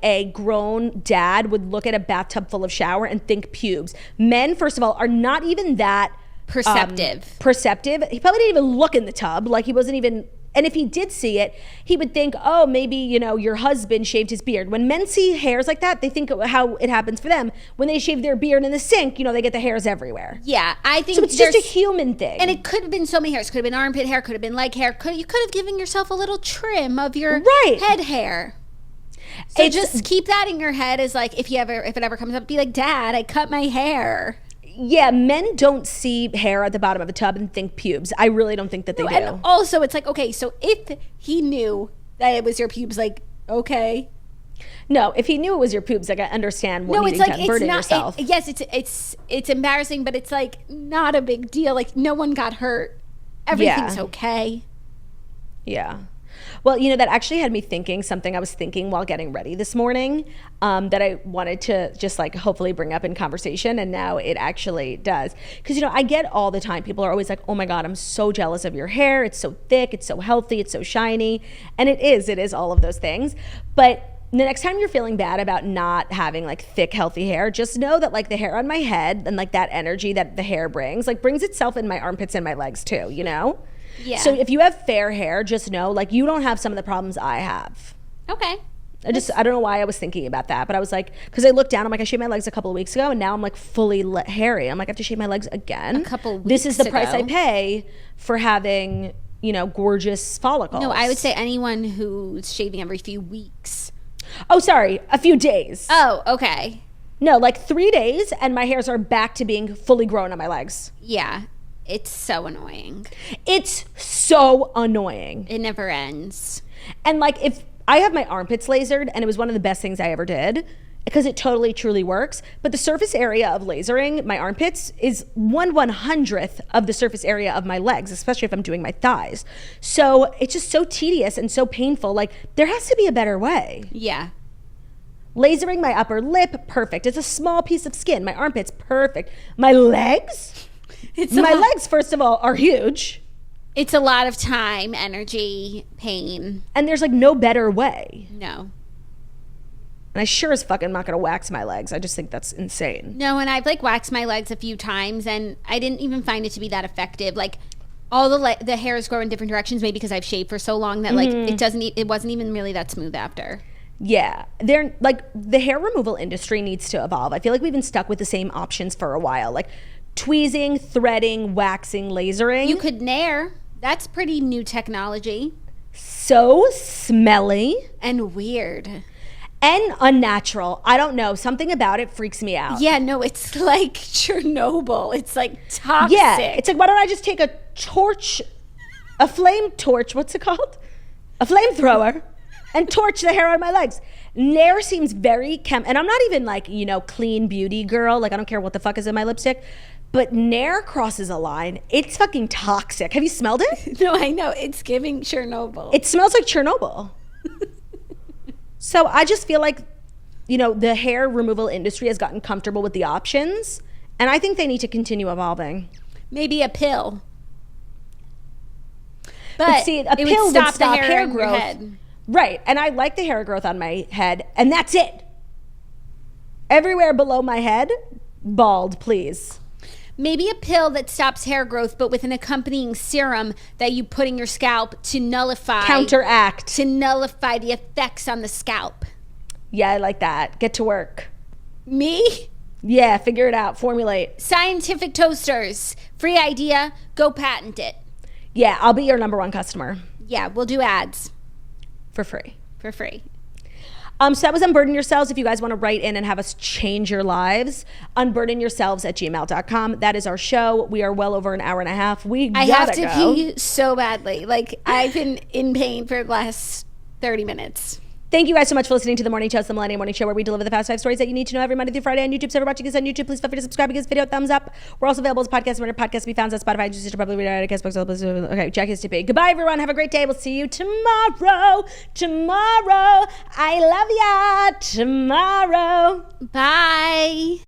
a grown dad would look at a bathtub full of shower and think pubes. Men, first of all, are not even that perceptive. He probably didn't even look in the tub. He wasn't even, and if he did see it, he would think, oh, maybe, your husband shaved his beard. When men see hairs like that, they think how it happens for them. When they shave their beard in the sink, they get the hairs everywhere. Yeah, I think so. It's just a human thing. And it could have been so many hairs. Could have been armpit hair, could have been leg hair. You could have given yourself a little trim of your head hair. So just keep that in your head as if it ever comes up, be like, Dad, I cut my hair. Yeah, men don't see hair at the bottom of a tub and think pubes. I really don't think that they do. And also, it's okay, so if he knew that it was your pubes, okay. No, if he knew it was your pubes, I understand what needing to unburden yourself. Yes, it's embarrassing, but it's not a big deal. No one got hurt. Everything's okay. Yeah. Well, that actually had me thinking something I was thinking while getting ready this morning that I wanted to just hopefully bring up in conversation, and now it actually does. Because, I get all the time, people are always like, oh my God, I'm so jealous of your hair. It's so thick, it's so healthy, it's so shiny. And it is all of those things. But the next time you're feeling bad about not having like thick, healthy hair, just know that like the hair on my head and like that energy that the hair brings itself in my armpits and my legs too, you know? Yeah. So if you have fair hair, just know like you don't have some of the problems I have. Okay. I don't know why I was thinking about that, but I was like, because I looked down, I'm like, I shaved my legs a couple of weeks ago, and now I'm like fully hairy. I'm like, I have to shave my legs again. A couple weeks This is the ago. price I pay for having, you know, gorgeous follicles. No, I would say anyone who's shaving every few weeks. Oh, sorry, a few days. Oh, okay. No, like 3 days, and my hairs are back to being fully grown on my legs. Yeah. It's so annoying. It's so annoying. It never ends. And like if I have my armpits lasered, and it was one of the best things I ever did because it totally truly works, but the surface area of lasering my armpits is 1/100th of the surface area of my legs, especially if I'm doing my thighs. So it's just so tedious and so painful. Like there has to be a better way. Yeah. Lasering my upper lip, perfect. It's a small piece of skin. My armpits, perfect. My legs? My legs, first of all, are huge. It's a lot of time, energy, pain. And there's like no better way. No. And I sure as fuck am not gonna wax my legs. I just think that's insane. No, and I've like waxed my legs a few times, and I didn't even find it to be that effective. Like all the hairs grow in different directions, maybe because I've shaved for so long that like it wasn't even really that smooth after. Yeah, they're like the hair removal industry needs to evolve. I feel like we've been stuck with the same options for a while, like tweezing, threading, waxing, lasering. You could nair. That's pretty new technology. So smelly And weird. and unnatural. I don't know. Something about it freaks me out. Yeah, no, it's like Chernobyl. It's like toxic. Yeah, it's like, why don't I just take a flame torch, what's it called? A flamethrower, and torch the hair on my legs. Nair seems very and I'm not even like, you know, clean beauty girl. Like I don't care what the fuck is in my lipstick. But Nair crosses a line. It's fucking toxic. Have you smelled it? No, I know. It's giving Chernobyl. It smells like Chernobyl. So I just feel like, you know, the hair removal industry has gotten comfortable with the options. And I think they need to continue evolving. Maybe a pill. But see, a pill would stop hair in your growth. head. Right. And I like the hair growth on my head. And that's it. Everywhere below my head, bald, please. Maybe a pill that stops hair growth, but with an accompanying serum that you put in your scalp to Counteract. to nullify the effects on the scalp. Yeah, I like that. Get to work. Me? Yeah, figure it out. Formulate. Scientific toasters. Free idea. Go patent it. Yeah, I'll be your #1 customer. Yeah, we'll do ads For free. for free. So that was Unburden Yourselves. If you guys want to write in and have us change your lives, unburdenyourselves@gmail.com. That is our show. We are well over an hour and a half. I have to pee so badly. Like, I've been in pain for the last 30 minutes. Thank you guys so much for listening to The Morning Show. It's the Millennium Morning Show where we deliver the fast 5 stories that you need to know every Monday through Friday on YouTube. So if you're watching this on YouTube, please feel free to subscribe and give this video a thumbs up. We're also available as podcasts. Whenever podcasts can be found on Spotify, Stitcher, probably okay, Jackie is to be. Goodbye, everyone. Have a great day. We'll see you tomorrow. I love ya. Tomorrow. Bye.